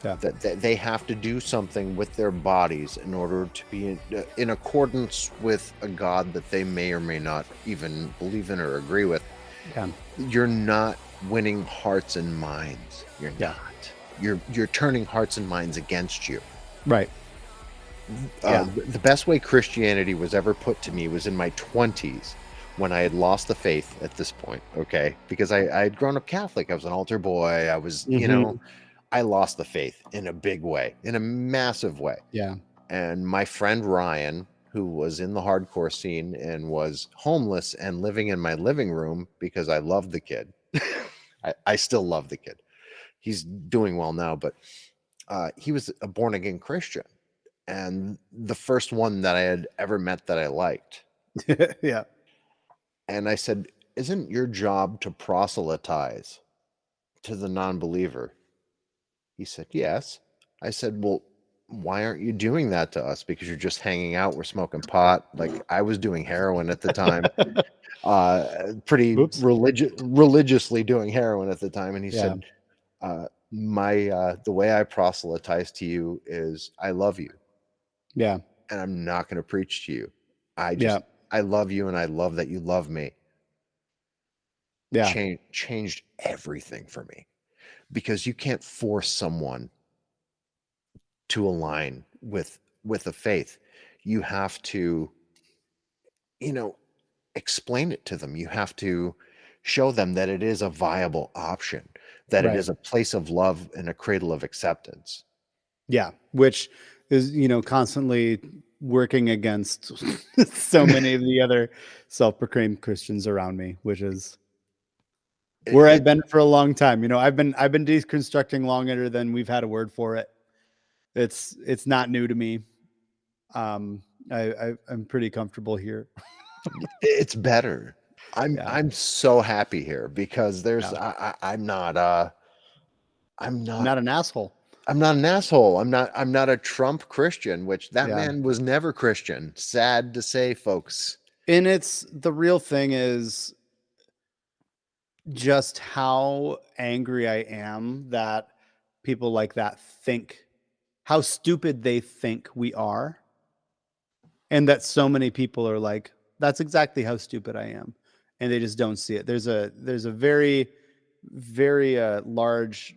Yeah. That they have to do something with their bodies in order to be in accordance with a God that they may or may not even believe in or agree with. Yeah. You're not winning hearts and minds. You're not. You're turning hearts and minds against you. Right. The best way Christianity was ever put to me was in my 20s, when I had lost the faith at this point. Okay, because I had grown up Catholic. I was an altar boy. I was, you know. I lost the faith in a big way, in a massive way. Yeah. And my friend Ryan, who was in the hardcore scene and was homeless and living in my living room because I loved the kid. I still love the kid. He's doing well now, but he was a born again Christian. And the first one that I had ever met that I liked. Yeah. And I said, isn't your job to proselytize to the non-believer? He said, yes. I said, well, why aren't you doing that to us? Because you're just hanging out. We're smoking pot. Like, I was doing heroin at the time, pretty religiously doing heroin at the time. And he said, the way I proselytize to you is I love you. Yeah. And I'm not going to preach to you. I love you, and I love that you love me. Yeah. Changed everything for me. Because you can't force someone to align with a faith. You have to, explain it to them. You have to show them that it is a viable option, that it is a place of love and a cradle of acceptance. Yeah, which is, constantly working against so many of the other self-proclaimed Christians around me, which is where I've been for a long time. I've been deconstructing longer than we've had a word for it. It's not new to me. I'm pretty comfortable here. It's better. I'm so happy here because I'm not an asshole. I'm not an asshole. I'm not a Trump Christian, which that man was never Christian. Sad to say, folks. And the real thing is just how angry I am that people like that think, how stupid they think we are. And that so many people are like, that's exactly how stupid I am. And they just don't see it. There's a very, very large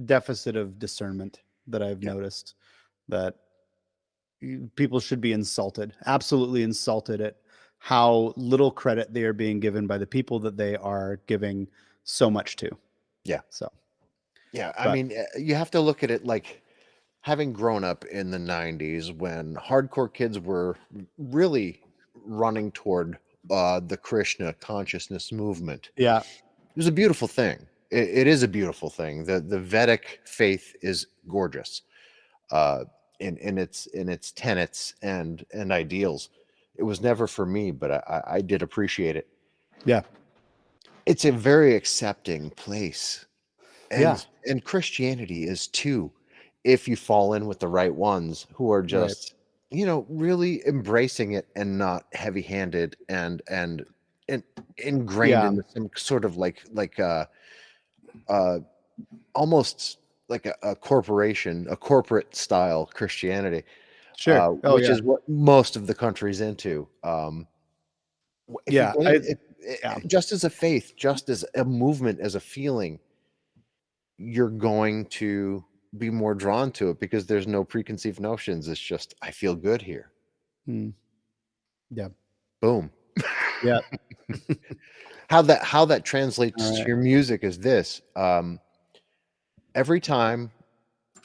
deficit of discernment that I've noticed, that people should be insulted, absolutely insulted at how little credit they are being given by the people that they are giving so much to. Yeah. So, I mean, you have to look at it like having grown up in the 90s when hardcore kids were really running toward the Krishna consciousness movement. Yeah. It was a beautiful thing. It is a beautiful thing. The Vedic faith is gorgeous in its tenets and ideals. It was never for me, but I did appreciate it. Yeah. It's a very accepting place. And Christianity is too, if you fall in with the right ones who are just, really embracing it and not heavy-handed and ingrained in some sort of like almost like a corporation, a corporate style Christianity. Sure. Which is what most of the country's into. Just as a faith, just as a movement, as a feeling, you're going to be more drawn to it because there's no preconceived notions. It's just, I feel good here. Yeah. Boom. Yeah. How that translates All to right. your music is this. Every time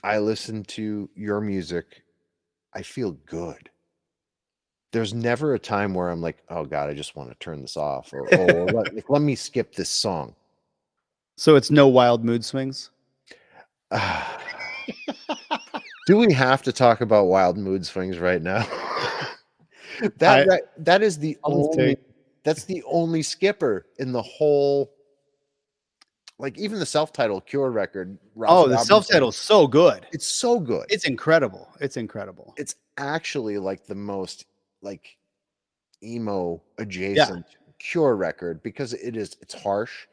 I listen to your music, I feel good. There's never a time where I'm like, oh God, I just want to turn this off, or let me skip this song. So it's no wild mood swings. Do we have to talk about wild mood swings right now? That is the only, that's the only skipper in the whole, like even the self-titled Cure record. The self-title is so good. It's so good. It's incredible. It's incredible. It's actually like the most like emo adjacent Cure record because it's harsh.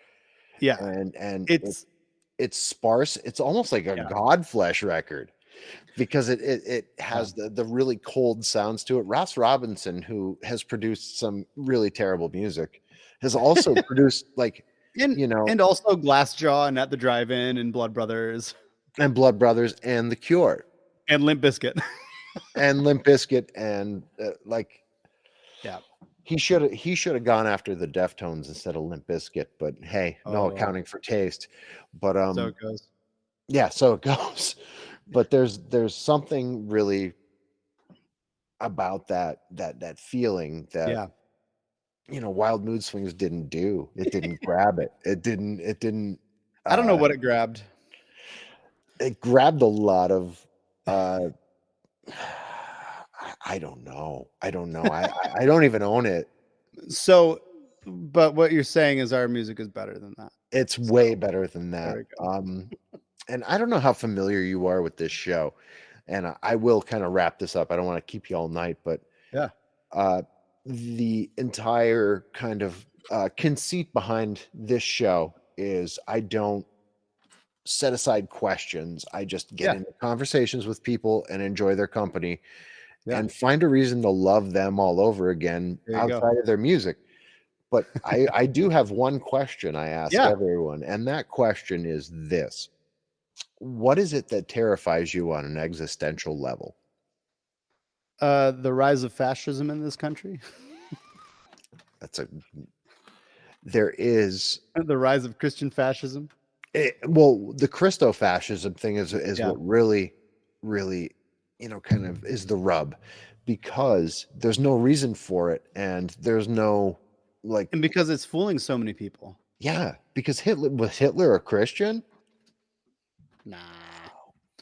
Yeah. And it's sparse. It's almost like a Godflesh record because it has the really cold sounds to it. Ross Robinson, who has produced some really terrible music, has also produced like, and also Glassjaw and At the Drive-In and Blood Brothers and The Cure and Limp Bizkit and he should have gone after the Deftones instead of Limp Bizkit, but hey, no accounting for taste. But so it goes. Yeah, so it goes. But there's something really about that feeling that Wild Mood Swings didn't do. It didn't grab it. It didn't I don't know what it grabbed. It grabbed a lot of I don't know. I don't even own it. So, but what you're saying is our music is better than that. It's way better than that. And I don't know how familiar you are with this show, and I will kind of wrap this up. I don't want to keep you all night, but the entire kind of conceit behind this show is I don't set aside questions. I just get into conversations with people and enjoy their company and find a reason to love them all over again outside of their music. But I do have one question I ask everyone, and that question is this. What is it that terrifies you on an existential level? The rise of fascism in this country. There is the rise of Christian fascism. The Christo-fascism thing is what really, kind of is the rub, because there's no reason for it, and there's no and because it's fooling so many people. Yeah, because was Hitler a Christian? Nah,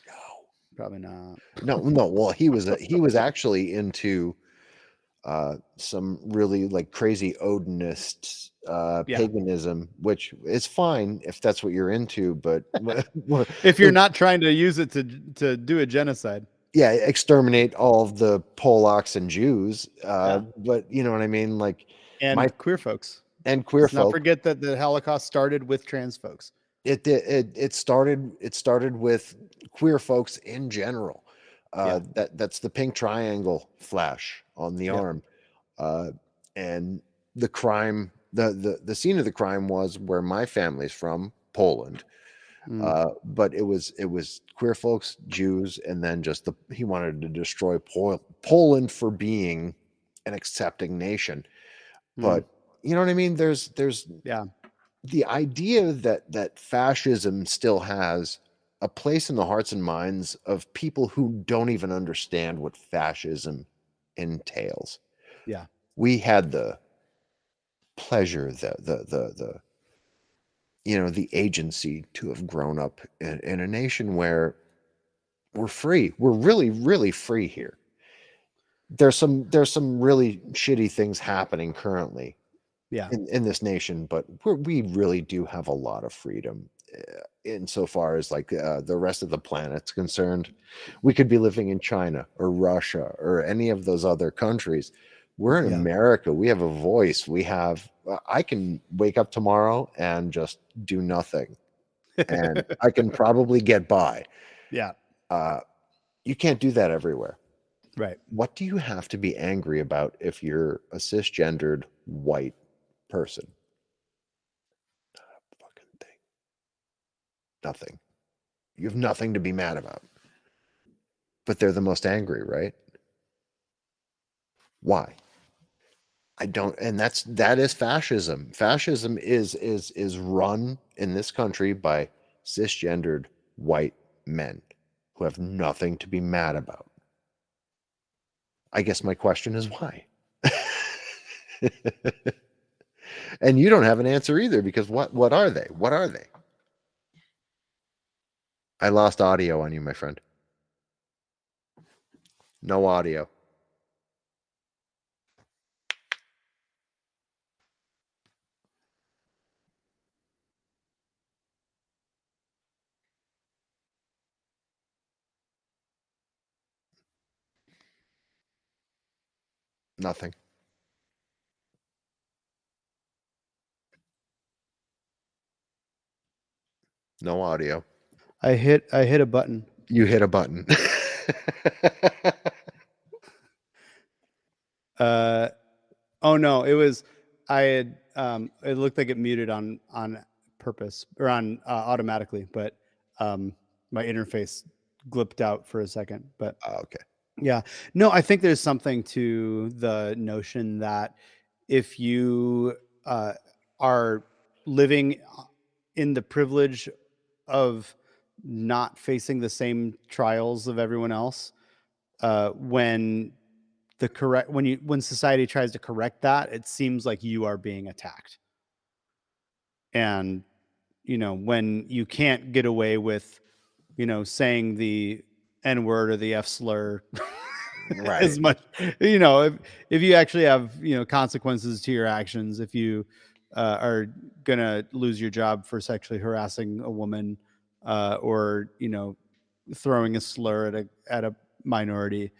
no, probably not. No. Well, he was actually into some really crazy Odinist paganism, which is fine if that's what you're into, but if you're not trying to use it to do a genocide, exterminate all of the Polacks and Jews, but you know what I mean, and queer folks. Let's not forget that the Holocaust started with trans folks. It started with queer folks in general. That's the pink triangle flash on the arm, and the crime. The scene of the crime was where my family's from, Poland. But it was queer folks, Jews, and then he wanted to destroy Poland for being an accepting nation. But you know what I mean? There's the idea that fascism still has a place in the hearts and minds of people who don't even understand what fascism entails. Yeah. We had the pleasure, the agency to have grown up in a nation where we're free. We're really, really free here. There's some really shitty things happening currently in this nation, but we really do have a lot of freedom insofar as the rest of the planet's concerned. We could be living in China or Russia or any of those other countries. We're in America. We have a voice. I can wake up tomorrow and just do nothing, and I can probably get by. Yeah. You can't do that everywhere. Right. What do you have to be angry about if you're a cisgendered white person? Not a fucking thing. Nothing. You have nothing to be mad about. But they're the most angry, right? Why? I don't, and that is fascism. Fascism is run in this country by cisgendered white men who have nothing to be mad about. I guess my question is why? And you don't have an answer either, because what are they? What are they? I lost audio on you, my friend. No audio. Nothing. No audio. I hit a button. You hit a button. Oh no, it was I had it looked like it muted on purpose or on automatically, but my interface glipped out for a second. But Okay. yeah, no, I think there's something to the notion that if you are living in the privilege of not facing the same trials of everyone else, when when society tries to correct that, it seems like you are being attacked. And when you can't get away with saying the N word or the F slur Right. as much, if you actually have consequences to your actions, if you are gonna lose your job for sexually harassing a woman, or throwing a slur at a minority,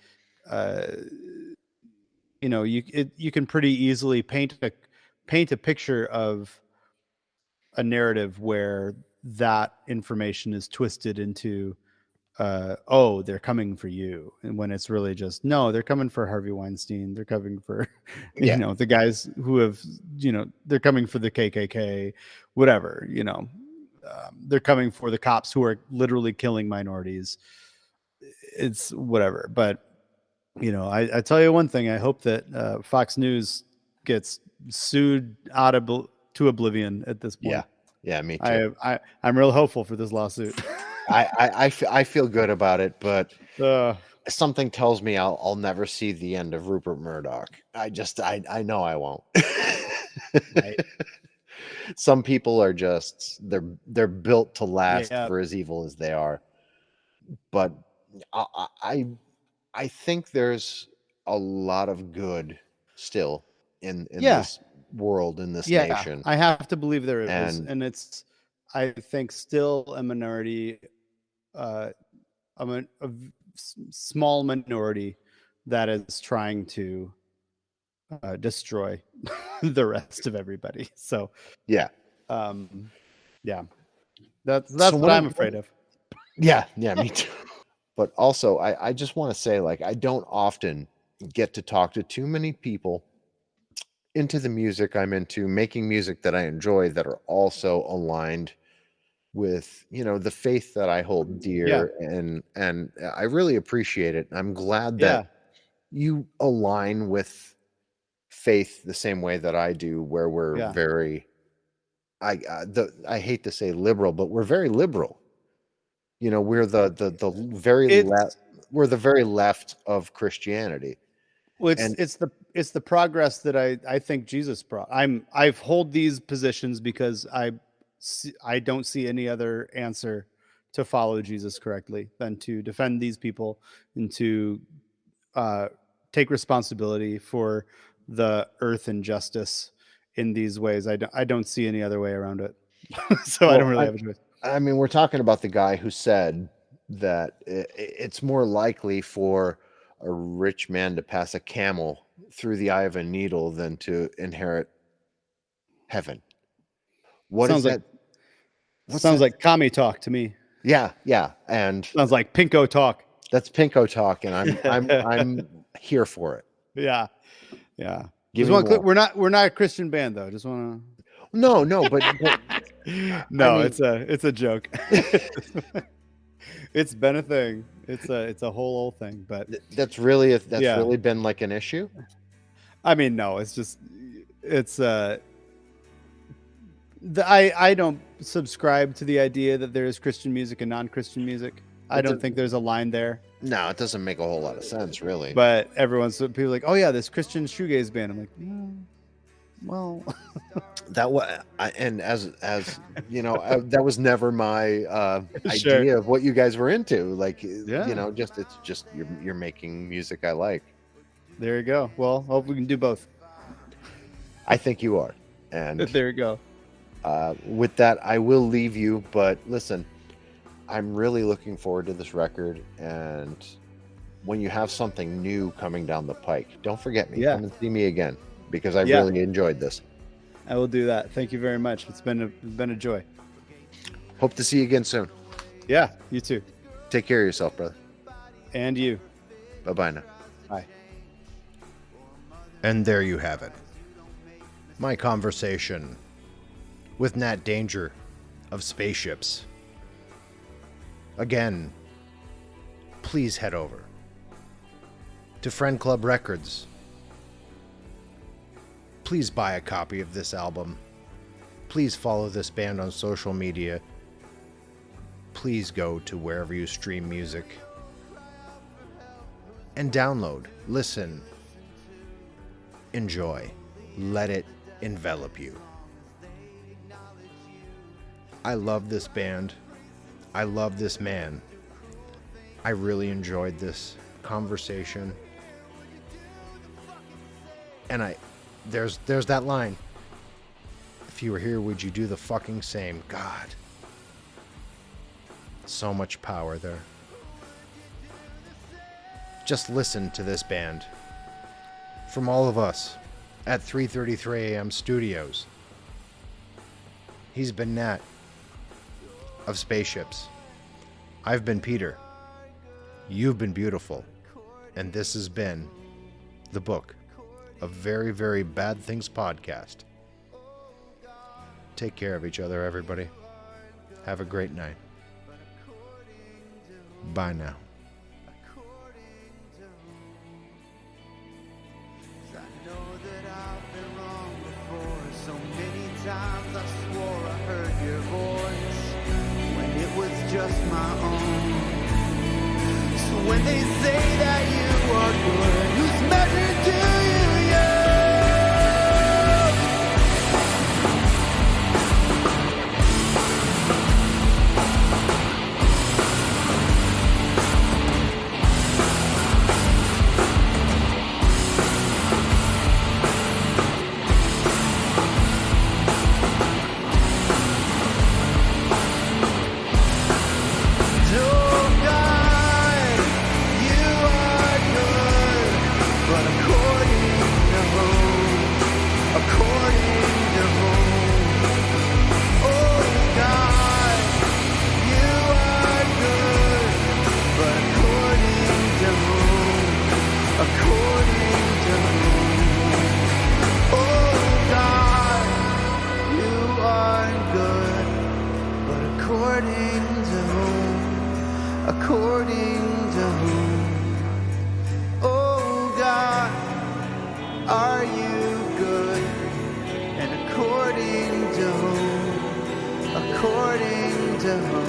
you can pretty easily paint a picture of a narrative where that information is twisted into oh, they're coming for you, and when it's really just, no, they're coming for Harvey Weinstein, they're coming for Yeah. the guys who have they're coming for the KKK, whatever, they're coming for the cops who are literally killing minorities. It's whatever. But I tell you one thing, I hope that Fox News gets sued to oblivion at this point. Yeah, me too. I'm real hopeful for this lawsuit. I feel good about it, but uh, something tells me I'll never see the end of Rupert Murdoch. I know I won't. right. Some people are just they're built to last Yeah. for as evil as they are. But I think there's a lot of good still in this world, in this nation. I have to believe there is, And and it's, I think, still a minority, a small minority that is trying to destroy the rest of everybody. So yeah, that's So what I'm afraid of. yeah, me too. But also, I just want to say, like, I don't often get to talk to too many people into the music I'm into, making music that I enjoy, that are also aligned with the faith that I hold dear. And I really appreciate it. I'm glad that you align with faith the same way that I do, where we're very I hate to say liberal, but we're very liberal. We're the very left. We're the very left of Christianity. Well, it's the progress that I think Jesus brought. I've hold these positions because I don't see any other answer to follow Jesus correctly than to defend these people and to take responsibility for the earth and justice in these ways. I don't see any other way around it. So I don't really have a choice. I mean, we're talking about the guy who said that it's more likely for a rich man to pass a camel through the eye of a needle than to inherit heaven. Sounds like commie talk to me. Yeah, and sounds like pinko talk. That's pinko talk, and I'm here for it. Yeah. We're not a Christian band, though. Just want to. No, but no, I mean, it's a joke. It's been a thing. It's a whole old thing, but That's really Yeah. really been like an issue. I mean, no, it's just I don't subscribe to the idea that there is Christian music and non-Christian music. I It's don't think there's a line there. No, it doesn't make a whole lot of sense, really. But people are like, oh yeah, this Christian shoegaze band. I'm like, well, That was, and as you know, that was never my Sure. idea of what you guys were into. Like, Yeah. you know, it's just you're making music I like. there you go. Well, hope we can do both. I think you are. And There you go. with that, I will leave you. But listen, I'm really looking forward to this record. And when you have something new coming down the pike, don't forget me. Yeah. Come and see me again, because I Yeah. really enjoyed this. I will do that. Thank you very much. It's been a joy. Hope to see you again soon. Yeah, you too. Take care of yourself, brother. And you. Bye-bye now. Bye. And there you have it. My conversation with Nat Danger of Spaceships. Again, please head over to Friend Club Records. Please buy a copy of this album. Please follow this band on social media. Please go to wherever you stream music and download, listen, enjoy. Let it envelop you. I love this band. I love this man. I really enjoyed this conversation. And there's that line. If you were here, would you do the fucking same? God. So much power there. Just listen to this band. From all of us at 3:33 a.m. Studios. He's been Nat of Spaceships. I've been Peter. You've been beautiful. And this has been the Book of Very, Very Bad Things podcast. Take care of each other, everybody. Have a great night. Bye now. I know that I've been wrong before. So many times I swore I heard your voice when it was just my own. So when they say that you are good, whose measure do you use? According to whom? Oh God, are you good? And according to whom? According to whom?